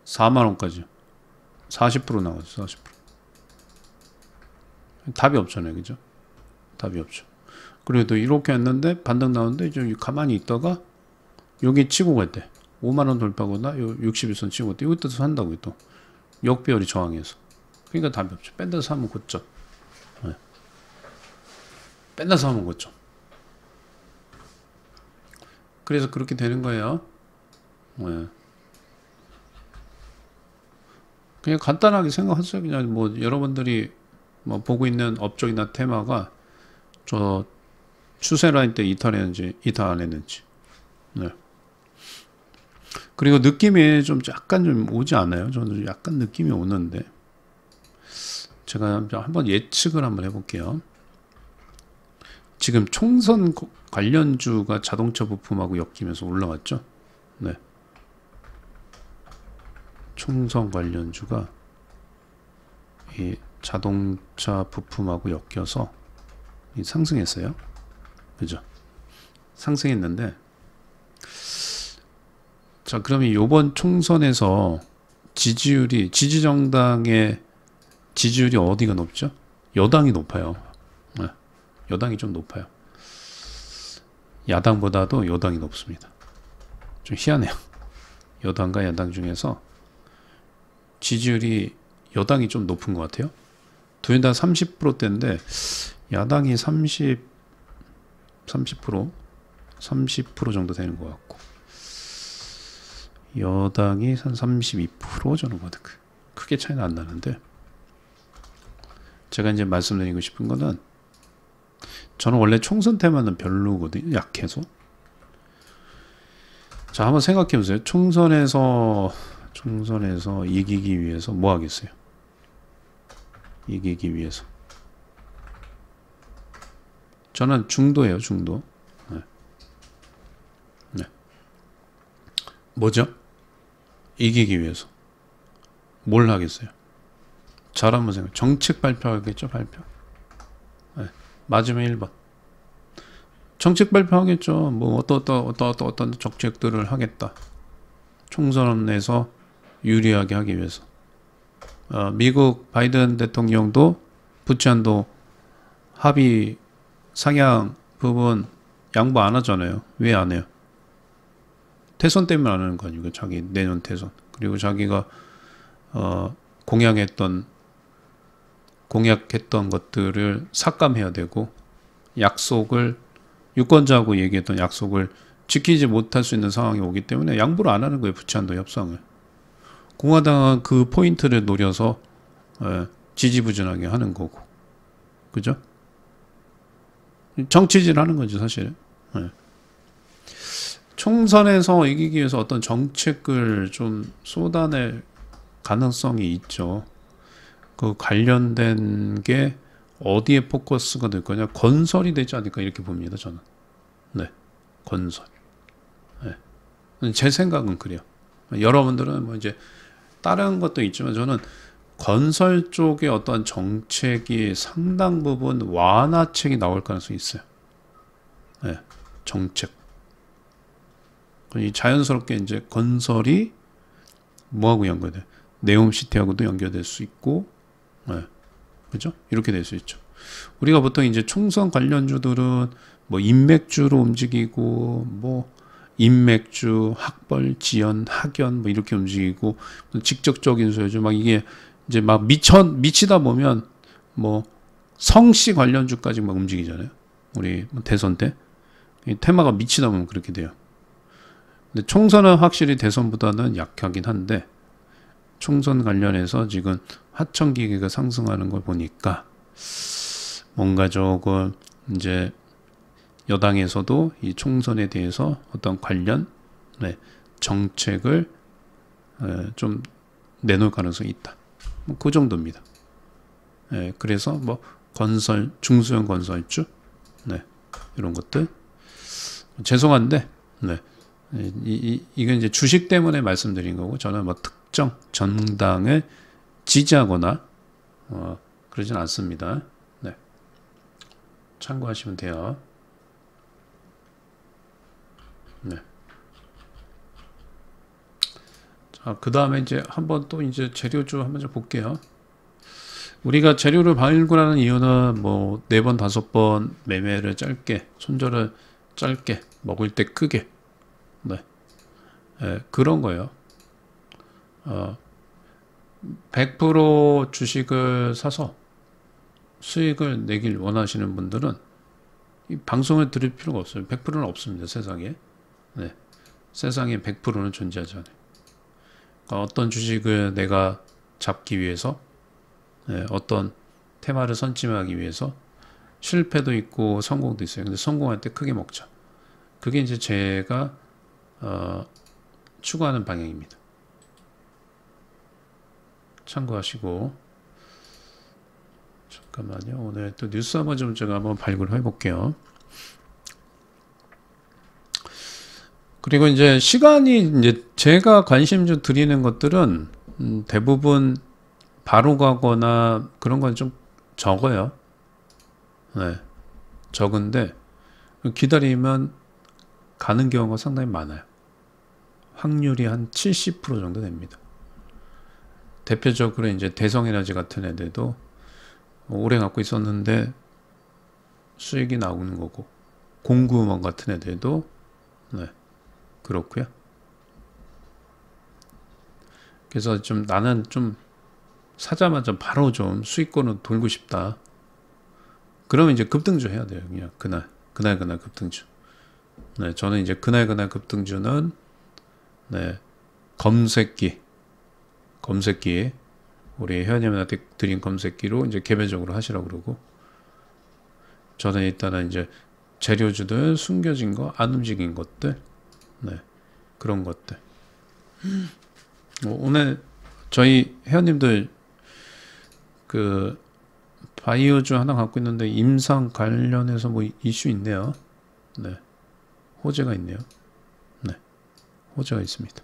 4만원까지 40% 나가죠. 40%. 답이 없잖아요. 그죠? 답이 없죠. 그래도 이렇게 했는데 반등 나오는데 좀 가만히 있다가 여기 치고 갈 때 5만원 돌파거나 61선 치고 갈 때 이것도 산다고요. 또 역배열이 저항해서. 그러니까 답이 없죠. 뺀다서 하면 고점. 네. 뺀다서 하면 고점. 그래서 그렇게 되는 거예요. 네. 그냥 간단하게 생각하세요. 그냥 뭐 여러분들이 뭐 보고 있는 업종이나 테마가 저 추세 라인 때 이탈했는지 이탈 안 했는지. 네. 그리고 느낌이 좀 약간 좀 오지 않아요? 저는 약간 느낌이 오는데 제가 한번 예측을 한번 해볼게요. 지금 총선 관련주가 자동차 부품하고 엮이면서 올라왔죠? 네. 총선 관련주가 이 자동차 부품하고 엮여서 상승했어요. 그죠? 상승했는데 자, 그러면 이번 총선에서 지지정당의 지지율이 어디가 높죠? 여당이 높아요. 네. 여당이 좀 높아요. 야당보다도 여당이 높습니다. 좀 희한해요. 여당과 야당 중에서 지지율이 여당이 좀 높은 것 같아요. 두 개 다 30%대인데 야당이 30% 정도 되는 것 같고 여당이 한 32% 정도 거든. 크게 차이는 안 나는데 제가 이제 말씀드리고 싶은 거는 저는 원래 총선 테마는 별로거든요. 약해서. 자, 한번 생각해 보세요. 총선에서 이기기 위해서 뭐 하겠어요? 이기기 위해서. 저는 중도예요, 중도. 네. 네. 뭐죠? 이기기 위해서. 뭘 하겠어요? 잘 한번 생각해. 정책 발표하겠죠, 발표. 네. 맞으면 1번. 정책 발표하겠죠. 뭐 어떤 정책들을 하겠다. 총선에서 유리하게 하기 위해서. 미국 바이든 대통령도 부채한도 합의 상향 부분 양보 안 하잖아요. 왜 안 해요? 대선 때문에 안 하는 거 아니고 자기 내년 대선. 그리고 자기가 공약했던 것들을 삭감해야 되고 약속을 유권자하고 얘기했던 약속을 지키지 못할 수 있는 상황이 오기 때문에 양보를 안 하는 거예요. 부채한도 협상을. 공화당은 그 포인트를 노려서 지지부진하게 하는 거고. 그죠? 정치질 하는 거죠, 사실은. 네. 총선에서 이기기 위해서 어떤 정책을 좀 쏟아낼 가능성이 있죠. 그 관련된 게 어디에 포커스가 될 거냐? 건설이 되지 않을까 이렇게 봅니다, 저는. 네, 건설. 네. 제 생각은 그래요. 여러분들은 뭐 이제 다른 것도 있지만 저는 건설 쪽에 어떤 정책이 상당 부분 완화책이 나올 가능성이 있어요. 네, 정책. 이 자연스럽게 이제 건설이 뭐하고 연결돼? 네옴시티하고도 연결될 수 있고, 네, 그죠? 이렇게 될 수 있죠. 우리가 보통 이제 총선 관련주들은 뭐 인맥주로 움직이고, 뭐 인맥주, 학벌, 지연, 학연 뭐 이렇게 움직이고, 직접적인 소유주 막 이게 이제 막 미치다 보면 뭐 성씨 관련주까지 막 움직이잖아요. 우리 대선 때 테마가 미치다 보면 그렇게 돼요. 근데 총선은 확실히 대선보다는 약하긴 한데 총선 관련해서 지금 하청기계가 상승하는 걸 보니까 뭔가 조금 이제 여당에서도 이 총선에 대해서 어떤 관련 정책을 좀 내놓을 가능성이 있다. 뭐 그 정도입니다. 그래서 뭐 건설, 중소형 건설주, 이런 것들. 죄송한데, 이건 이제 주식 때문에 말씀드린 거고, 저는 뭐 특정 정당을 지지하거나 그러진 않습니다. 참고하시면 돼요. 자, 그 다음에 이제 한번 또 이제 재료주 한번 좀 볼게요. 우리가 재료를 발굴하는 이유는 뭐 4번, 5번 매매를 짧게, 손절을 짧게, 먹을 때 크게, 그런 거예요. 100% 주식을 사서 수익을 내길 원하시는 분들은 이 방송을 들을 필요가 없어요. 100%는 없습니다, 세상에. 네. 세상에 100%는 존재하지 않아요. 그러니까 어떤 주식을 내가 잡기 위해서 네, 어떤 테마를 선점하기 위해서 실패도 있고 성공도 있어요. 근데 성공할 때 크게 먹자. 그게 이제 제가 추구하는 방향입니다. 참고하시고. 잠깐만요. 오늘 또 뉴스 한번 좀 제가 한번 발굴해 볼게요. 그리고 이제 시간이 이제 제가 관심 좀 드리는 것들은 대부분 바로 가거나 그런 건 좀 적어요. 네. 적은데 기다리면 가는 경우가 상당히 많아요. 확률이 한 70% 정도 됩니다. 대표적으로 이제 대성에너지 같은 애들도 오래 갖고 있었는데 수익이 나오는 거고, 공구먼 같은 애들도 네, 그렇고요. 그래서 좀 나는 좀 사자마자 바로 좀 수익권으로 돌고 싶다. 그러면 이제 급등주 해야 돼요. 그냥 그날 급등주. 네, 저는 이제 그날 급등주는 네, 검색기 우리 회원님한테 드린 검색기로 이제 개별적으로 하시라고 그러고, 저는 일단은 이제 재료주들 숨겨진 거, 안 움직인 것들, 네, 그런 것들. 오늘 저희 회원님들 그 바이오주 하나 갖고 있는데 임상 관련해서 뭐 이슈 있네요. 네, 호재가 있네요. 네, 호재가 있습니다.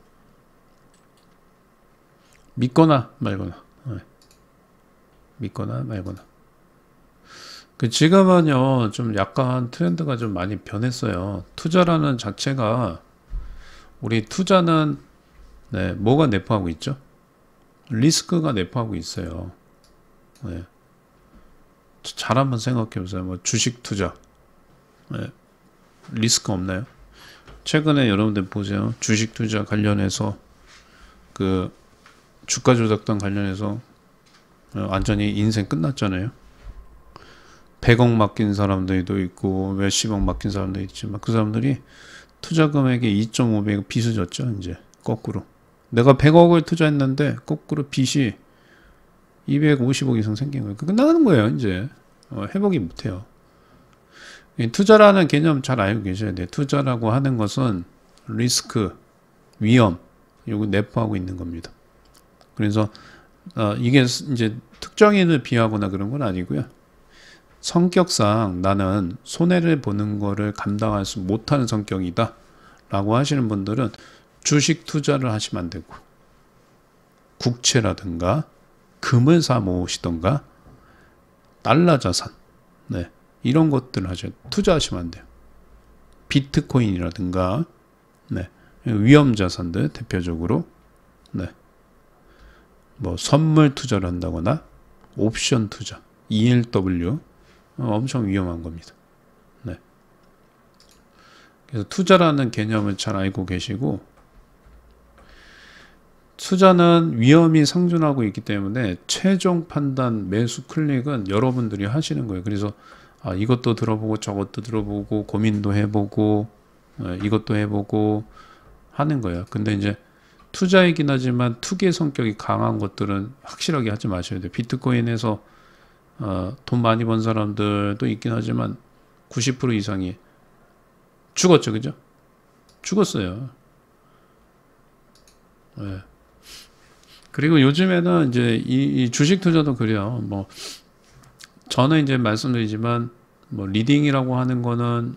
믿거나 말거나. 네. 믿거나 말거나. 그 지금은요 좀 약간 트렌드가 좀 많이 변했어요. 투자라는 자체가, 우리 투자는 네, 뭐가 내포하고 있죠? 리스크가 내포하고 있어요. 네. 잘 한번 생각해 보세요. 뭐 주식 투자 네. 리스크 없나요? 최근에 여러분들 보세요. 주식 투자 관련해서 그 주가 조작단 관련해서 완전히 인생 끝났잖아요. 100억 맡긴 사람들도 있고 몇십억 맡긴 사람도 있지만 그 사람들이 투자 금액의 2.5배 빚을 졌죠. 이제 거꾸로 내가 100억을 투자했는데 거꾸로 빚이 250억 이상 생긴 거예요. 끝나는 거예요. 이제 회복이 못해요. 투자라는 개념 잘 알고 계셔야 돼요. 투자라고 하는 것은 리스크, 위험 이거 내포하고 있는 겁니다. 그래서 이게 이제 특정인을 비하거나 그런 건 아니고요. 성격상 나는 손해를 보는 거를 감당할 수 못하는 성격이다 라고 하시는 분들은 주식 투자를 하시면 안 되고, 국채라든가 금을 사 모으시던가 달러 자산 네, 이런 것들을 투자하시면 안 돼요. 비트코인이라든가 네, 위험 자산들 대표적으로 네, 뭐 선물 투자를 한다거나 옵션 투자 ELW 엄청 위험한 겁니다. 네. 그래서 투자라는 개념을 잘 알고 계시고, 투자는 위험이 상존하고 있기 때문에 최종 판단 매수 클릭은 여러분들이 하시는 거예요. 그래서 이것도 들어보고 저것도 들어보고 고민도 해보고 이것도 해보고 하는 거예요. 근데 이제 투자이긴 하지만 투기 성격이 강한 것들은 확실하게 하지 마셔야 돼요. 비트코인에서 돈 많이 번 사람들도 있긴 하지만 90% 이상이 죽었죠. 그죠? 죽었어요. 네. 그리고 요즘에는 이제 이 주식 투자도 그래요. 뭐 저는 이제 말씀드리지만 뭐 리딩이라고 하는 거는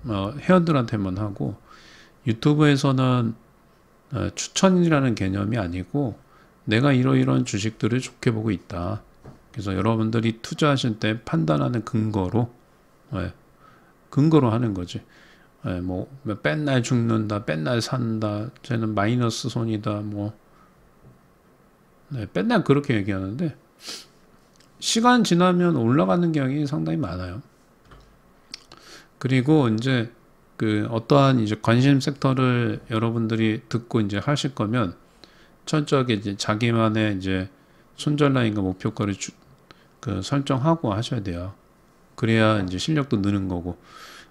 회원들한테만 하고, 유튜브에서는 추천이라는 개념이 아니고 내가 이러이러한 주식들을 좋게 보고 있다. 그래서 여러분들이 투자하실 때 판단하는 근거로 근거로 하는 거지. 뭐 맨날 죽는다, 맨날 산다, 쟤는 마이너스 손이다, 뭐 맨날 그렇게 얘기하는데 시간 지나면 올라가는 경향이 상당히 많아요. 그리고 이제 그 어떠한 이제 관심 섹터를 여러분들이 듣고 이제 하실 거면 철저하게 이제 자기만의 이제 손절라인과 목표가를 설정하고 하셔야 돼요. 그래야 이제 실력도 느는 거고,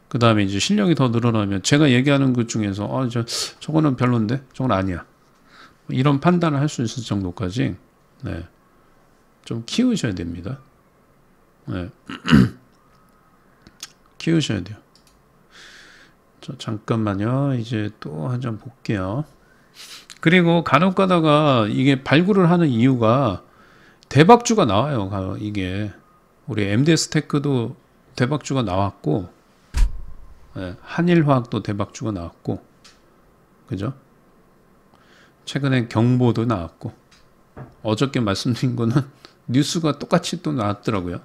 그 다음에 이제 실력이 더 늘어나면 제가 얘기하는 것 중에서 저거는 별론데 저건 아니야, 이런 판단을 할 수 있을 정도까지 네, 좀 키우셔야 됩니다. 네. 키우셔야 돼요. 잠깐만요. 이제 또 한 점 볼게요. 그리고 간혹 가다가 이게 발굴을 하는 이유가 대박주가 나와요. 이게 우리 MDS 테크도 대박주가 나왔고, 네, 한일화학도 대박주가 나왔고, 그죠? 최근에 경보도 나왔고, 어저께 말씀드린 거는 뉴스가 똑같이 또 나왔더라고요.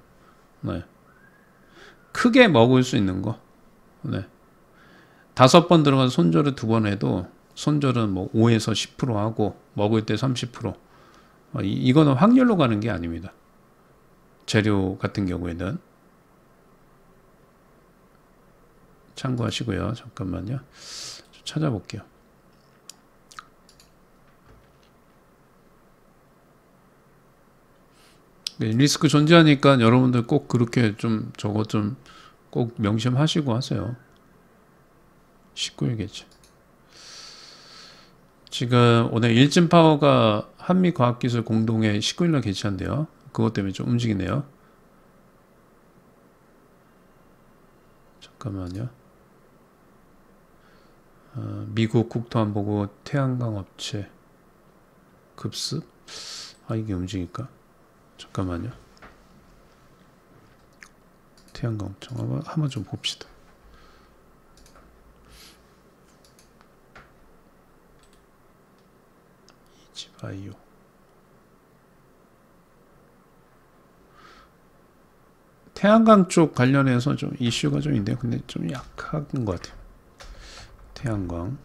네. 크게 먹을 수 있는 거. 네. 5번 들어가서 손절을 2번 해도 손절은 뭐 5에서 10% 하고 먹을 때 30%. 이거는 확률로 가는 게 아닙니다. 재료 같은 경우에는 참고하시고요. 잠깐만요. 좀 찾아볼게요. 리스크 존재하니까 여러분들 꼭 그렇게 좀 저거 좀 꼭 명심하시고 하세요. 19일겠지. 지금 오늘 일진파워가 한미과학기술 공동회 19일날 개최한대요. 그것 때문에 좀 움직이네요. 잠깐만요. 미국 국토안보고 태양광 업체 급습? 이게 움직일까? 잠깐만요. 태양광 업체 한번 좀 봅시다. 이지바이오. 태양광 쪽 관련해서 좀 이슈가 좀 있는데, 근데 좀 약한 것 같아요. 태양광.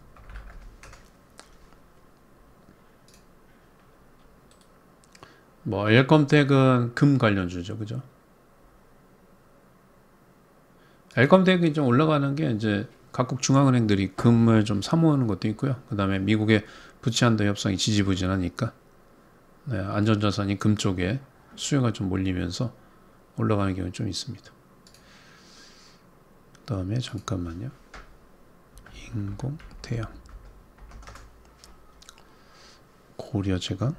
뭐 엘컴텍은 금 관련주죠, 그죠? 엘컴텍이 좀 올라가는 게 이제 각국 중앙은행들이 금을 좀 사모으는 것도 있고요. 그 다음에 미국의 부채한도 협상이 지지부진하니까 네, 안전자산이 금 쪽에 수요가 좀 몰리면서 올라가는 경우는 좀 있습니다. 그 다음에 잠깐만요. 인공 태양, 고려제강,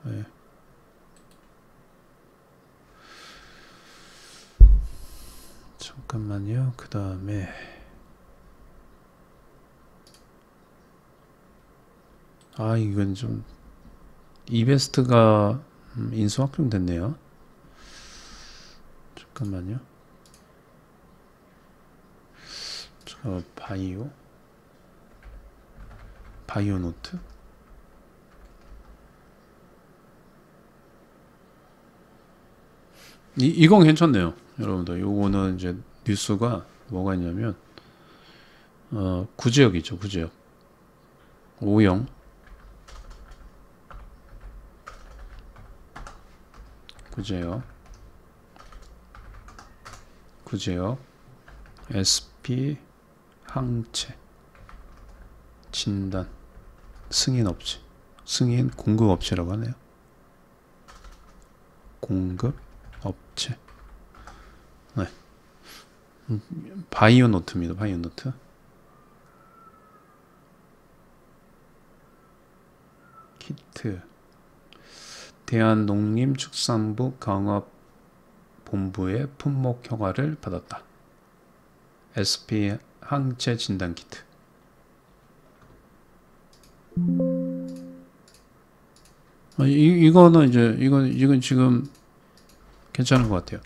네. 잠깐만요. 그 다음에 이건 좀 이베스트가 인수 확정됐네요. 잠깐만요. 바이오노트. 이건 괜찮네요, 여러분들. 요거는 이제 뉴스가 뭐가 있냐면 구제역이죠, 구제역. 오영 구제역 SP 항체 진단 승인 업체, 승인 공급 업체라고 하네요. 공급 업체. 네. 바이오노트입니다. 바이오노트. 키트. 대한농림축산부 강업본부의 품목 허가를 받았다. SP 항체 진단 키트. 이거는 이제 이건 지금 괜찮은 것 같아요.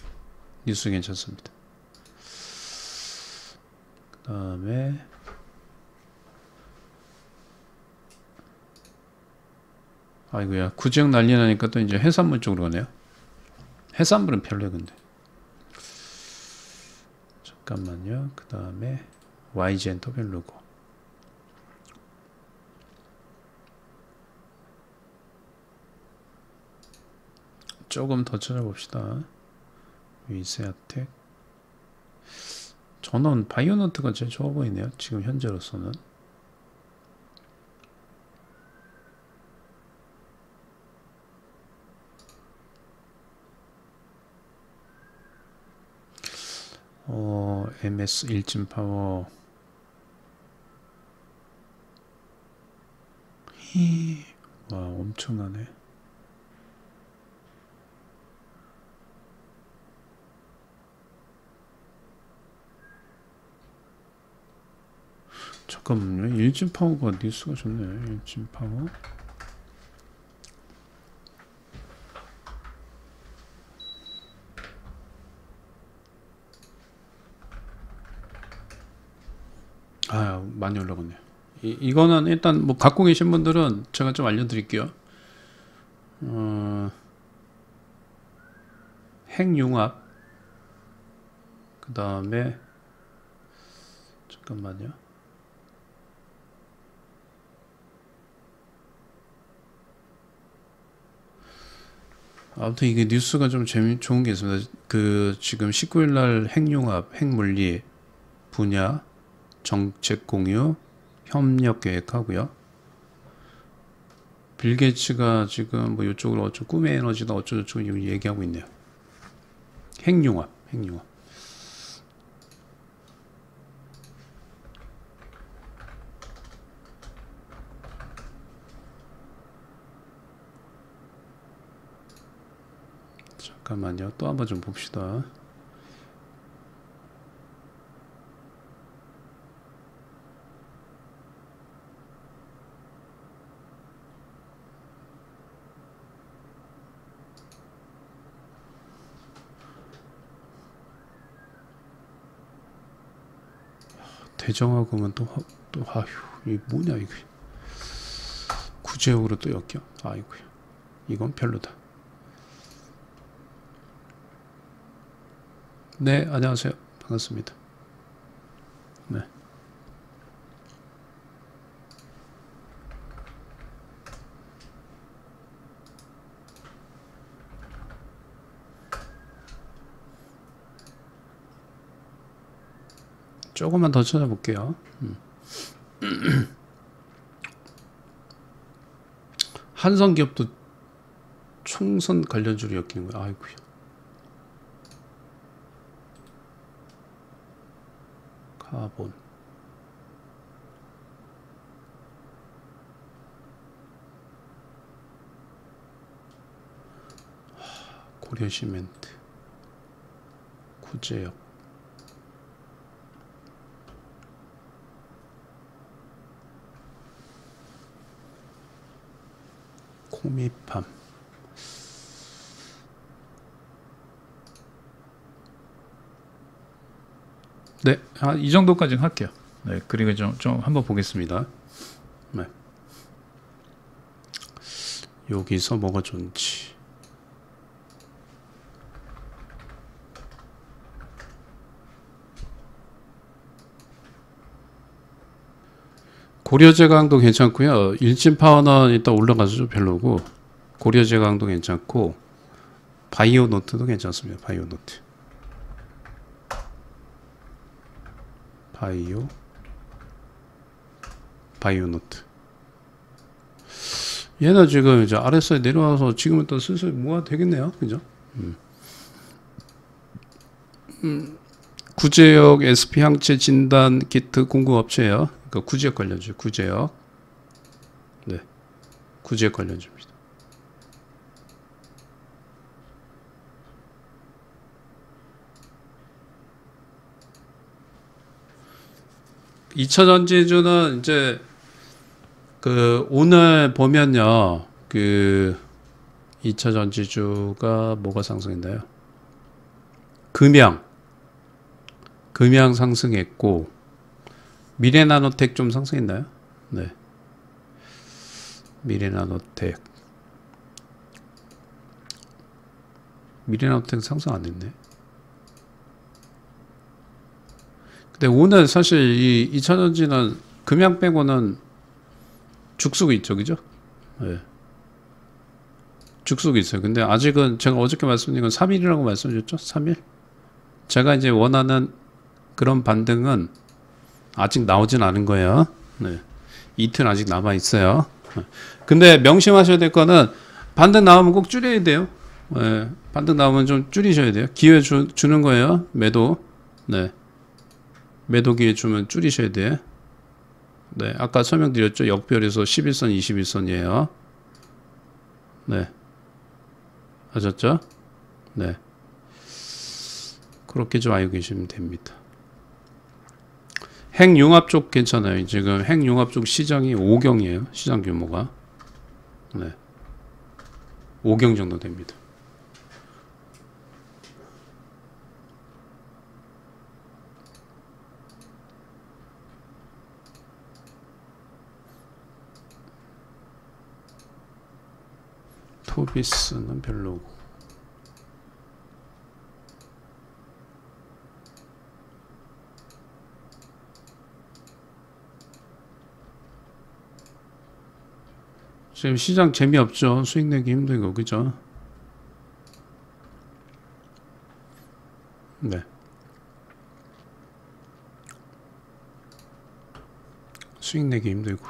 뉴스 괜찮습니다. 그 다음에 아이고야, 구제역 난리 나니까 또 이제 해산물 쪽으로 가네요. 해산물은 별로예요, 근데. 잠깐만요. 그 다음에 YGN 또 별로고. 조금 더 찾아봅시다. 위세아텍. 저는 바이오노트가 제일 좋아 보이네요, 지금 현재로서는. MS 일진 파워. 와, 엄청나네. 잠깐만요. 일진 파워가 뉴스가 좋네. 일진 파워. 아, 많이 올라갔네요. 이거는 일단 뭐 갖고 계신 분들은 제가 좀 알려드릴게요. 핵융합. 그 다음에 잠깐만요. 아무튼 이게 뉴스가 좀 좋은 게 있습니다. 그 지금 19일 날 핵융합, 핵물리 분야 정책 공유 협력 계획하고요. 빌 게이츠가 지금 뭐 이쪽으로 어쩌고 꿈의 에너지다 어쩌고저쩌고 얘기하고 있네요. 핵융합. 잠깐만요. 또 한번 좀 봅시다. 대정하고는 또 아휴, 이 뭐냐 이거. 구제역으로 또 엮여. 아이고야. 이건 별로다. 네, 안녕하세요. 반갑습니다. 네. 조금만 더 찾아볼게요. 한성기업도 총선 관련주로 엮이는 거야. 아이고야. 카본. 고려시멘트. 구제역. 코미팜. 네, 이 정도까지 할게요. 네, 그리고 좀 한번 보겠습니다. 네. 여기서 뭐가 좋은지. 고려제강도 괜찮고요. 일진파워는 일단 올라가서 좀 별로고, 고려제강도 괜찮고, 바이오노트도 괜찮습니다. 바이오노트. 얘는 지금 이제 RSI 내려와서 지금은 또 슬슬 모아 되겠네요. 그죠? 구제역 SP 항체 진단 키트 공급업체예요. 그러니까 구제역 관련주, 구제역. 네, 구제역 관련주입니다. (2차) 전지주는 이제 그 오늘 보면요, 그 2차 전지주가 뭐가 상승했나요? 금양 상승했고, 미래나노텍 좀 상승했나요? 네. 미래나노텍 상승 안 했네. 근데 오늘 사실 이 2차 전지는 금양 빼고는 죽수가 있죠, 그죠? 네. 죽수가 있어요. 근데 아직은 제가 어저께 말씀드린 건 3일이라고 말씀드렸죠? 3일? 제가 이제 원하는 그런 반등은 아직 나오진 않은 거예요. 네. 이틀 아직 남아 있어요. 근데 명심하셔야 될 거는 반등 나오면 꼭 줄여야 돼요. 네. 반등 나오면 좀 줄이셔야 돼요. 기회 주는 거예요. 매도. 네. 매도 기회 주면 줄이셔야 돼. 네. 아까 설명드렸죠. 역별에서 11선, 21선이에요. 네. 아셨죠? 네. 그렇게 좀 알고 계시면 됩니다. 핵융합 쪽 괜찮아요. 지금 핵융합 쪽 시장이 5경이에요. 시장 규모가. 네. 5경 정도 됩니다. 토비스는 별로고. 지금 시장 재미없죠. 수익 내기 힘들고, 그죠? 네. 수익 내기 힘들고.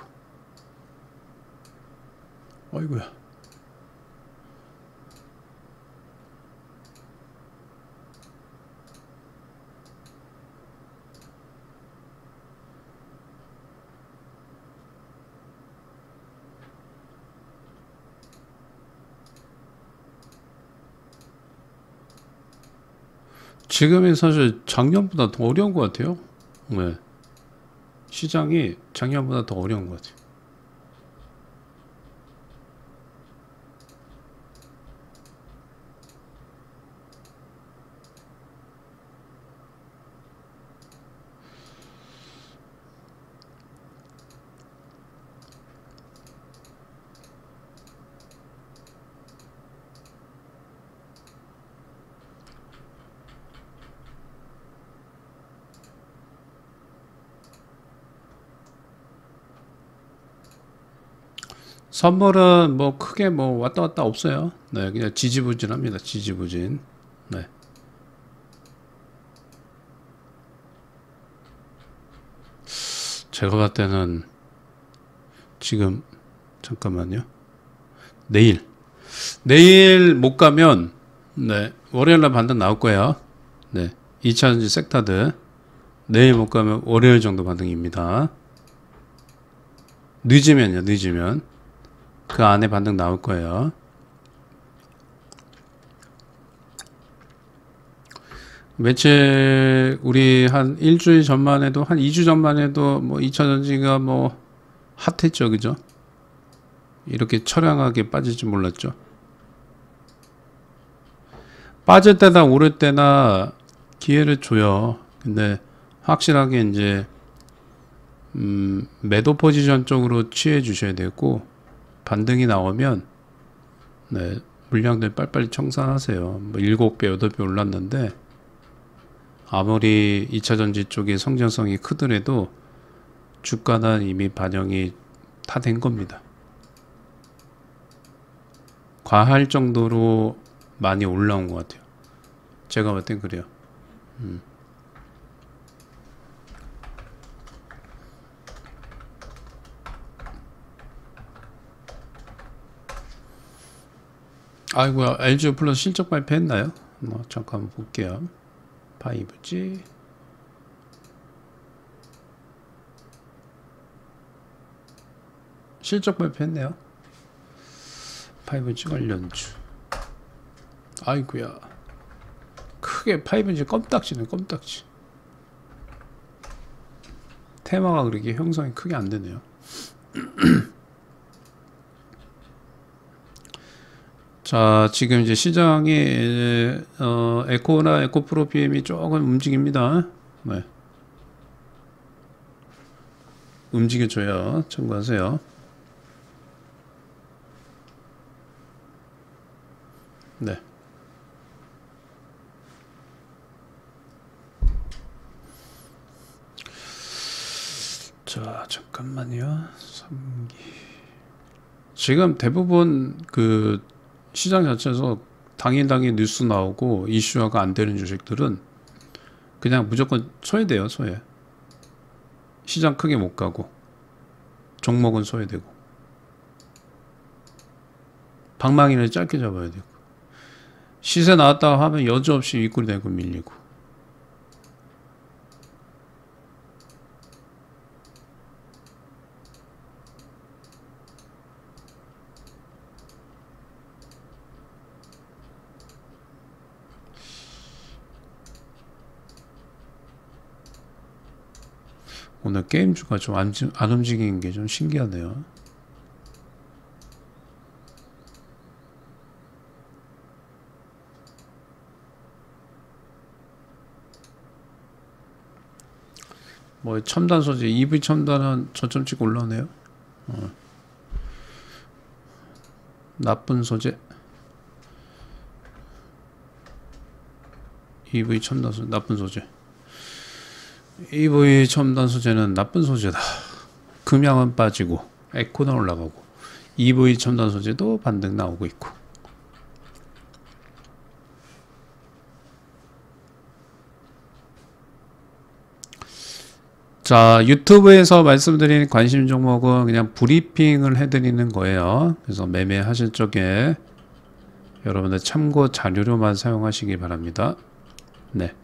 어이구야. 지금이 사실 작년보다 더 어려운 것 같아요. 네. 시장이 작년보다 더 어려운 것 같아요. 선물은 뭐 크게 뭐 왔다 갔다 없어요. 네, 그냥 지지부진합니다. 지지부진. 네. 제가 봤을 때는 지금 잠깐만요. 내일 못 가면 네, 월요일 날 반등 나올 거예요. 네. 2차전지 섹터들 내일 못 가면 월요일 정도 반등입니다. 늦으면 그 안에 반등 나올 거예요. 매체 우리 한 일주일 전만 해도 한 2주 전만 해도 뭐 2차전지가 뭐 핫했죠, 그죠? 이렇게 처량하게 빠질 줄 몰랐죠. 빠질 때나 오를 때나 기회를 줘요. 근데 확실하게 이제 매도 포지션 쪽으로 취해 주셔야 되고, 반등이 나오면 네, 물량들 빨리빨리 청산하세요. 뭐 7배, 8배 올랐는데 아무리 2차전지 쪽의 성장성이 크더라도 주가는 이미 반영이 다 된 겁니다. 과할 정도로 많이 올라온 것 같아요. 제가 볼 땐 그래요. 아이고야, LG 플러스 실적 발표했나요? 뭐 잠깐 볼게요. 5G 실적 발표했네요. 5G 관련주. 아이고야, 크게 5G 껌딱지네, 껌딱지. 테마가 그렇게 형성이 크게 안 되네요. 자, 지금 이제 시장이 에코나 에코프로 PM이 조금 움직입니다. 네. 움직여줘요. 참고하세요. 네. 자, 잠깐만요. 3기. 지금 대부분 그 시장 자체에서 당일 뉴스 나오고 이슈화가 안 되는 주식들은 그냥 무조건 소외돼요. 소외. 시장 크게 못 가고 종목은 소외되고 방망이를 짧게 잡아야 되고 시세 나왔다고 하면 여지없이 윗골이 되고 밀리고 오늘 게임주가 좀 안 움직이는 게 좀 신기하네요. 뭐 첨단 소재, EV 첨단은 저점 찍고 올라오네요. 나쁜 소재, EV 첨단 소재, 나쁜 소재. EV 첨단 소재는 나쁜 소재다. 금양은 빠지고 에코는 올라가고 EV 첨단 소재도 반등 나오고 있고. 자, 유튜브에서 말씀드린 관심 종목은 그냥 브리핑을 해드리는 거예요. 그래서 매매하실 적에 여러분들 참고 자료로만 사용하시기 바랍니다. 네,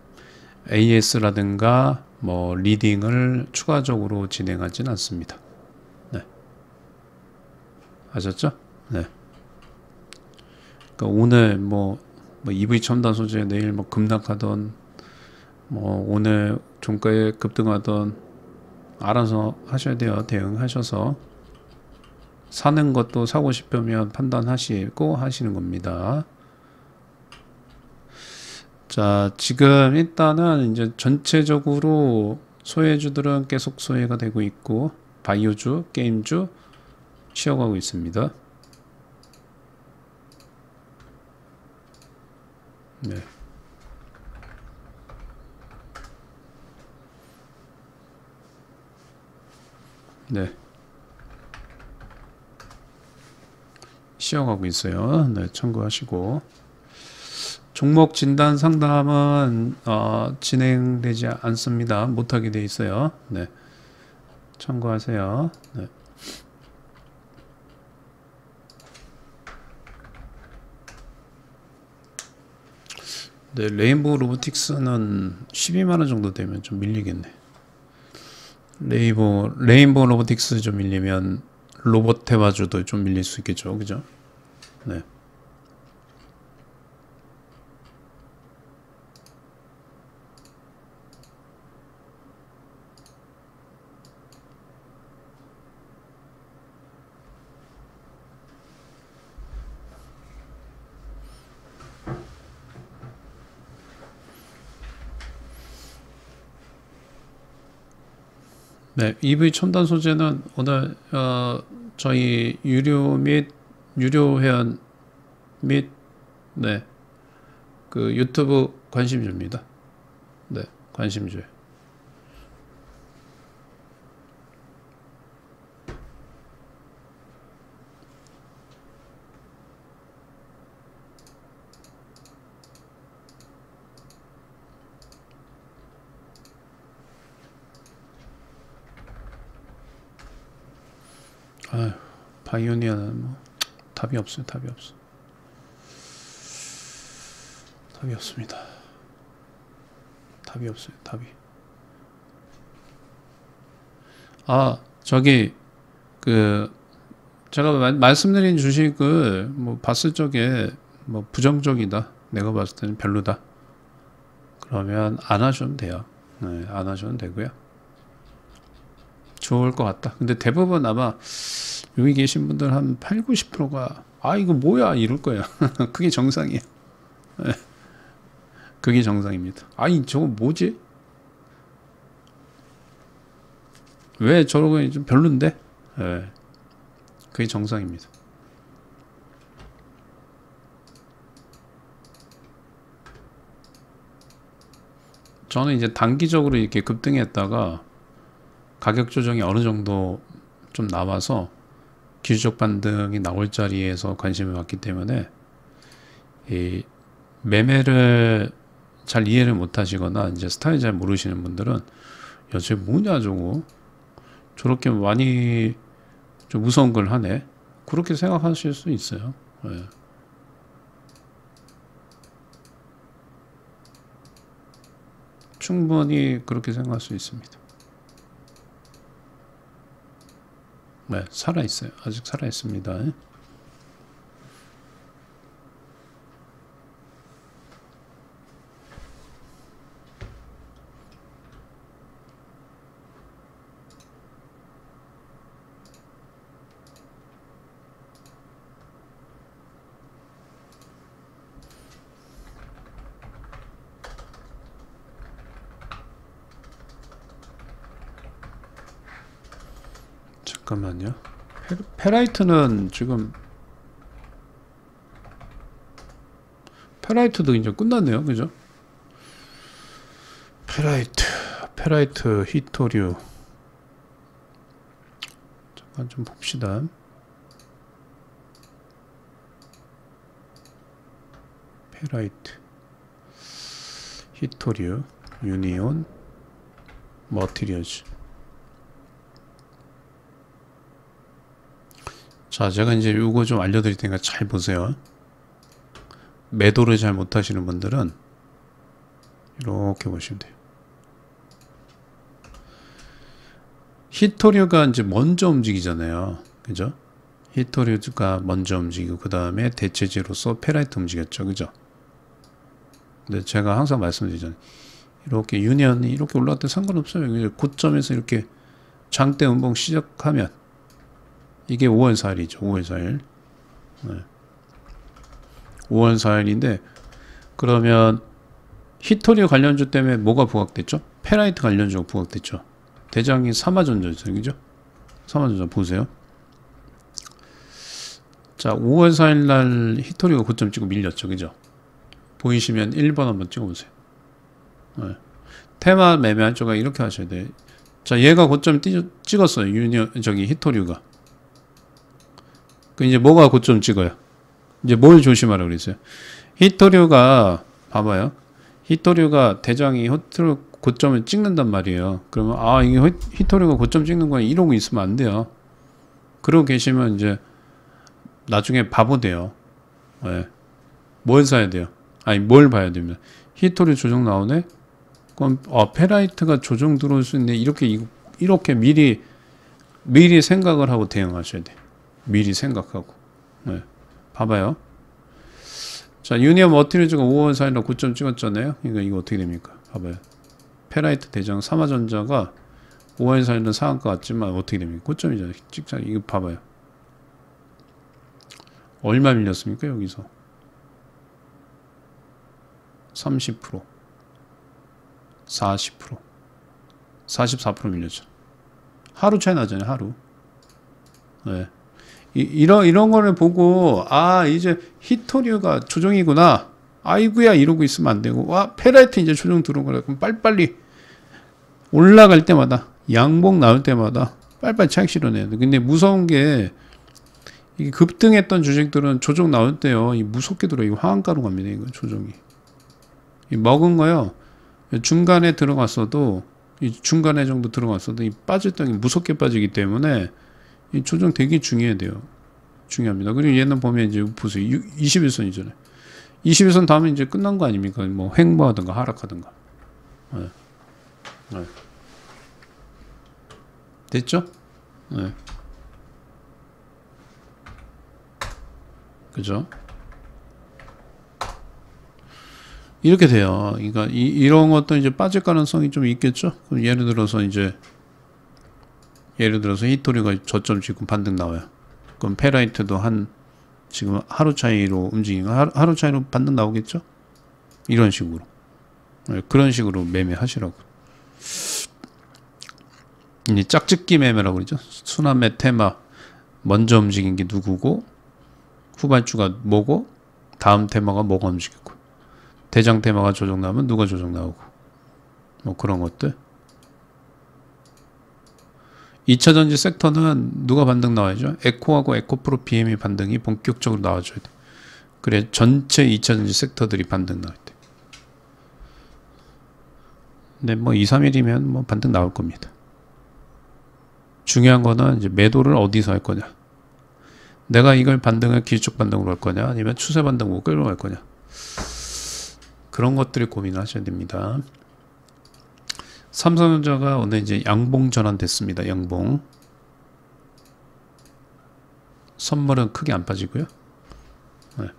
AS라든가 뭐 리딩을 추가적으로 진행하진 않습니다. 네, 아셨죠? 네. 그러니까 오늘 뭐 EV 첨단 소재, 내일 뭐 급락하던, 뭐 오늘 종가에 급등하던 알아서 하셔야 돼요. 대응하셔서 사는 것도 사고 싶으면 판단하시고 하시는 겁니다. 자, 지금 일단은 이제 전체적으로 소외주들은 계속 소외가 되고 있고 바이오주, 게임주 쉬어가고 있습니다. 네. 네. 쉬어가고 있어요. 네, 참고하시고. 종목 진단 상담은 진행되지 않습니다. 못하게 돼 있어요. 네, 참고하세요. 네. 네, 레인보우 로보틱스는 12만원 정도 되면 좀 밀리겠네. 레인보우 로보틱스 좀 밀리면 로봇테마주도 좀 밀릴 수 있겠죠. 그죠? 네. 네, EV 첨단 소재는 오늘 저희 유료 및 유료 회원 및 네, 그 유튜브 관심주입니다. 네, 관심주. 아휴, 바이오니아는 뭐 답이 없어요. 답이 없어. 답이 없습니다. 답이 없어요. 답이. 아, 저기 그 제가 말씀드린 주식을 뭐 봤을 적에 뭐 부정적이다. 내가 봤을 때는 별로다. 그러면 안 하셔도 돼요. 네, 안 하셔도 되고요. 좋을 것 같다. 근데 대부분 아마 여기 계신 분들 한 8, 90%가 아 이거 뭐야 이럴 거야. 그게 정상이에요. 네, 그게 정상입니다. 아니 저거 뭐지? 왜 저러고 좀 별론데? 네, 그게 정상입니다. 저는 이제 단기적으로 이렇게 급등했다가 가격 조정이 어느 정도 좀 나와서 기술적 반등이 나올 자리에서 관심을 갖기 때문에 이 매매를 잘 이해를 못 하시거나 이제 스타일 잘 모르시는 분들은 야, 쟤 뭐냐 저거 저렇게 많이 좀 무서운 걸 하네 그렇게 생각하실 수 있어요. 네. 충분히 그렇게 생각할 수 있습니다. 네, 살아있어요. 아직 살아있습니다. 잠깐만요. 페라이트는 지금 페라이트도 이제 끝났네요. 그죠? 페라이트 히토류. 잠깐 좀 봅시다. 페라이트 히토류 유니온 머티리얼즈. 자, 제가 이제 요거 좀 알려드릴 테니까 잘 보세요. 매도를 잘 못하시는 분들은 이렇게 보시면 돼요. 히토류가 이제 먼저 움직이잖아요. 그죠? 히토류가 먼저 움직이고 그 다음에 대체제로서 페라이트 움직였죠. 그죠? 근데 제가 항상 말씀드리잖아요. 이렇게 유니언이 이렇게 올라갈 때 상관없어요. 고점에서 이렇게 장대 음봉 시작하면 이게 5월 4일이죠. 5월 4일. 네. 5월 4일인데 그러면 히토류 관련주 때문에 뭐가 부각됐죠? 페라이트 관련주가 부각됐죠. 대장이 삼화전자죠. 그죠? 삼화전자 보세요. 자, 5월 4일 날 히토류가 고점 찍고 밀렸죠. 그죠? 보이시면 1번 한번 찍어보세요. 네. 테마 매매한 쪽가 이렇게 하셔야 돼요. 자, 얘가 고점 찍었어요. 히토류가. 그 이제 뭐가 고점 찍어요? 이제 뭘 조심하라고 그랬어요? 히토류가 봐봐요. 히토류가 대장이 히토류 고점을 찍는단 말이에요. 그러면 아, 이게 히토류가 고점 찍는 거야 이러고 있으면 안 돼요. 그러고 계시면 이제 나중에 바보 돼요. 네. 뭘 사야 돼요? 아니 뭘 봐야 됩니다. 히토류 조정 나오네? 그럼 페라이트가 조정 들어올 수 있네. 이렇게 미리 생각을 하고 대응하셔야 돼. 미리 생각하고. 네. 봐봐요. 자, 유니언 머티리얼즈가 5월 4일날 고점 찍었잖아요. 그러니까 이거 어떻게 됩니까? 봐봐요. 페라이트 대장 삼화전자가 5월 4일날 상한가 같지만 어떻게 됩니까? 고점이잖아요. 찍자. 이거 봐봐요. 얼마 밀렸습니까? 여기서 30%, 40%, 44% 밀렸죠. 하루 차이 나잖아요. 하루. 네. 이런 거를 보고 이제 히토류가 조정이구나. 아이구야 이러고 있으면 안 되고 페라이트 이제 조정 들어온 거라. 그럼 빨리빨리 올라갈 때마다 양봉 나올 때마다 빨리빨리 차익 실어내야 돼. 근데 무서운 게 이게 급등했던 주식들은 조정 나올 때요. 무섭게 들어. 이거 하한가로 갑니다. 이거 조정이. 먹은 거요. 중간에 들어갔어도 중간에 정도 들어갔어도 빠질 때 무섭게 빠지기 때문에 이 조정 되게 중요합니다. 그리고 얘는 보면 이제 보세요. 21선이잖아요. 21선 다음에 이제 끝난 거 아닙니까? 뭐 횡보하든가 하락하든가. 네. 네. 됐죠? 네. 그죠? 이렇게 돼요. 그러니까 이런 것도 이제 빠질 가능성이 좀 있겠죠? 그럼 예를 들어서 히토리가 저점 지금 반등 나와요. 그럼 페라이트도 지금 하루 차이로 움직이고 하루 차이로 반등 나오겠죠? 이런 식으로. 네, 그런 식으로 매매하시라고. 이제 짝짓기 매매라고 그러죠. 순환매 테마 먼저 움직인 게 누구고 후발주가 뭐고 다음 테마가 뭐가 움직이고 대장 테마가 조정 나오면 누가 조정 나오고 뭐 그런 것들. 2차전지 섹터는 누가 반등 나와야죠? 에코하고 에코프로 BM이 반등이 본격적으로 나와줘야 돼. 그래 전체 2차전지 섹터들이 반등 나올 때. 근데 뭐 2, 3일이면 뭐 반등 나올 겁니다. 중요한 거는 이제 매도를 어디서 할 거냐. 내가 이걸 반등을 기술적 반등으로 할 거냐 아니면 추세 반등으로 끌어갈 거냐. 그런 것들을 고민하셔야 됩니다. 삼성전자가 오늘 이제 양봉 전환됐습니다. 양봉. 선물은 크게 안 빠지고요. 네.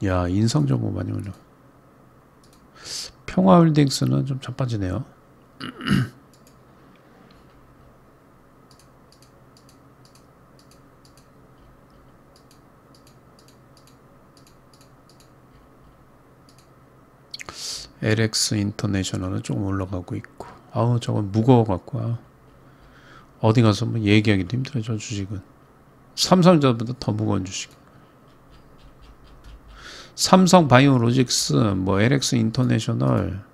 야, 인성정보 많이 올라. 평화홀딩스는 좀 자빠지네요. LX 인터내셔널은 조금 올라가고 있고. 아우, 저건 무거워갖고. 아우. 어디 가서 뭐 얘기하기도 힘들어, 저 주식은. 삼성전자보다 더 무거운 주식. 삼성 바이오로직스, 뭐 LX 인터내셔널,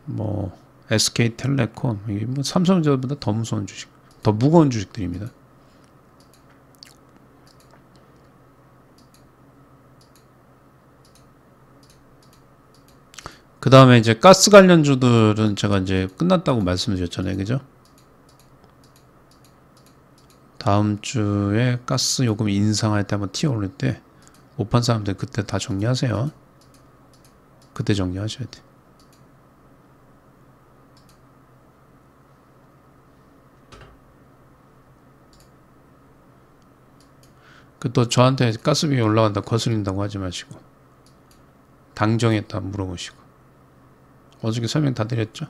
뭐 SK텔레콤, 이게 뭐 삼성전자보다 더 무서운 주식, 더 무거운 주식들입니다. 그 다음에 이제 가스 관련주들은 제가 이제 끝났다고 말씀드렸잖아요, 그죠? 다음 주에 가스 요금 인상할 때 한번 튀어 오를 때 못 판 사람들 그때 다 정리하세요. 그때 정리하셔야 돼. 그 또 저한테 가스비 올라간다 거슬린다고 하지 마시고 당정했다 물어보시고. 어저께 설명 다 드렸죠?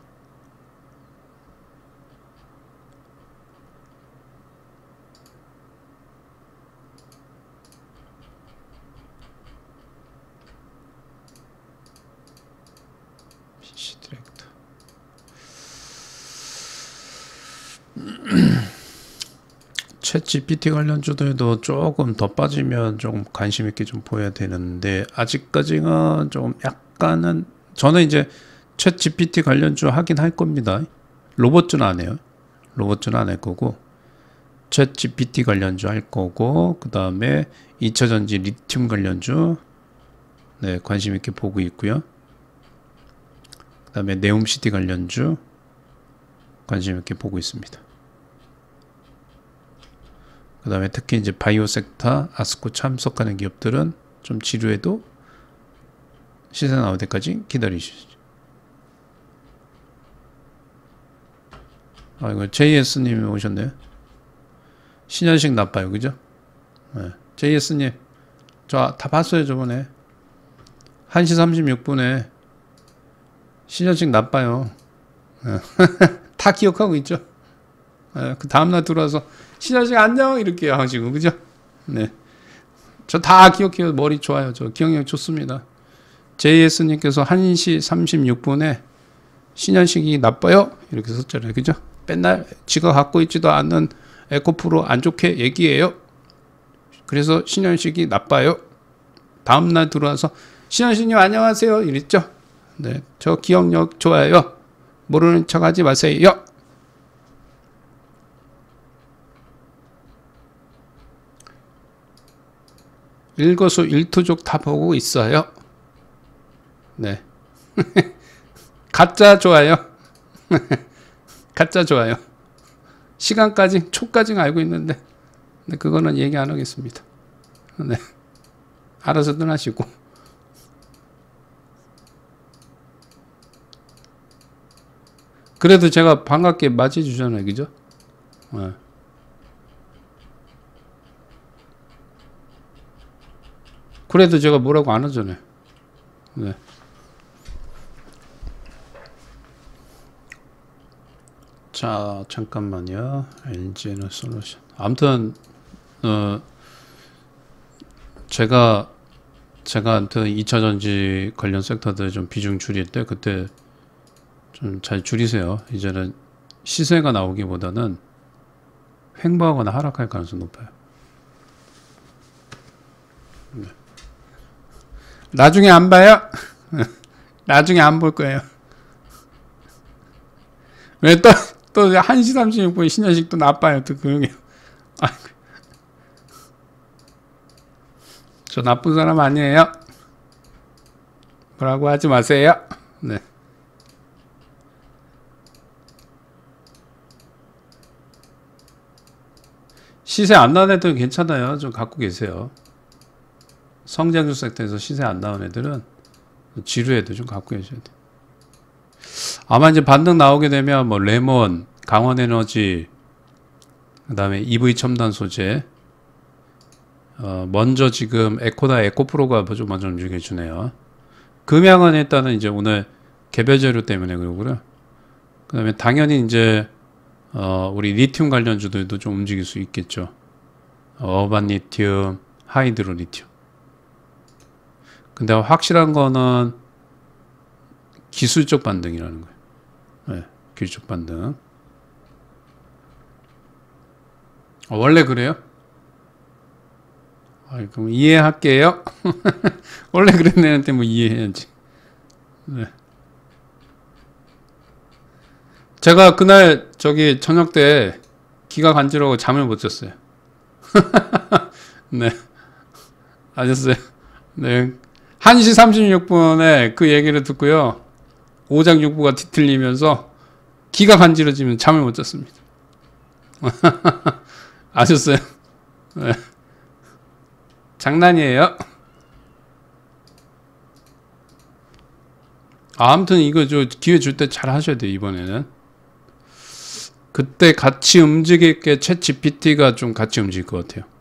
PC 디렉터. 챗 GPT 관련주들도 조금 더 빠지면 좀 관심 있게 좀 보여야 되는데 아직까지는 좀 약간은 저는 이제 챗 GPT 관련주 하긴 할 겁니다. 로봇주는 안 해요. 로봇주는 안 할 거고 챗 GPT 관련주 할 거고 그 다음에 2차전지 리튬 관련주 네 관심 있게 보고 있고요. 그 다음에 네옴시티 관련주 관심 있게 보고 있습니다. 그 다음에 특히 이제 바이오 섹터, 아스코 참석하는 기업들은 좀 지루해도 시세 나올 때까지 기다리시죠. 아, 이거 JS님이 오셨네요. 신현식 나빠요, 그죠? 네. JS님, 저 다 봤어요, 저번에. 1시 36분에 신현식 나빠요. 네. 다 기억하고 있죠? 네. 그 다음날 들어와서 신현식 안녕 이렇게 하시고, 그죠? 네. 저 다 기억해요. 머리 좋아요. 저 기억력 좋습니다. JS님께서 1시 36분에 신현식이 나빠요 이렇게 썼잖아요, 그죠? 맨날 지가 갖고 있지도 않는 에코프로 안 좋게 얘기해요. 그래서 신현식이 나빠요. 다음날 들어와서 신현식님 안녕하세요 이랬죠. 네, 저 기억력 좋아요. 모르는 척 하지 마세요. 일거수일투족 다 보고 있어요. 네. 가짜 좋아요. 가짜 좋아요. 시간까지 초까지 알고 있는데 네, 그거는 얘기 안 하겠습니다. 네. 알아서들 하시고. 그래도 제가 반갑게 맞이해 주잖아요, 그죠? 네. 그래도 제가 뭐라고 안 하잖아요. 네. 자, 잠깐만요. LG에너솔루션. 아무튼 제가 아무튼 2차전지 관련 섹터들 좀 비중 줄일 때 그때 좀 잘 줄이세요. 이제는 시세가 나오기보다는 횡보하거나 하락할 가능성이 높아요. 네. 나중에 안 봐요? 나중에 안 볼 거예요. 왜 또 1시 36분에 신현식 또 나빠요. 또 그런 게. 저 나쁜 사람 아니에요. 뭐라고 하지 마세요. 네. 시세 안 나온 애들은 괜찮아요. 좀 갖고 계세요. 성장주 섹터에서 시세 안 나온 애들은 지루해도 좀 갖고 계셔야 돼. 아마 이제 반등 나오게 되면 뭐 레몬, 강원에너지, 그 다음에 EV 첨단 소재, 먼저 지금 에코다 에코프로가 좀 먼저 움직여주네요. 금양은 일단은 이제 오늘 개별 재료 때문에 그러고요. 그 다음에 당연히 이제 우리 리튬 관련주들도 좀 움직일 수 있겠죠. 어반 리튬, 하이드로 리튬. 근데 확실한 거는 기술적 반등이라는 거예요. 네, 기술적 반등. 원래 그래요? 그럼 이해할게요. 원래 그런 애한테 뭐 이해해야지. 네. 제가 그날 저기 저녁 때 기가 간지러워 잠을 못 잤어요. 네. 아셨어요? 네. 1시 36분에 그 얘기를 듣고요. 오장육부가 뒤틀리면서 기가 간지러지면 잠을 못 잤습니다. 아셨어요? 네. 장난이에요. 아무튼 이거 저 기회 줄 때 잘 하셔야 돼요. 이번에는 그때 같이 움직일 게 챗GPT가 좀 같이 움직일 것 같아요.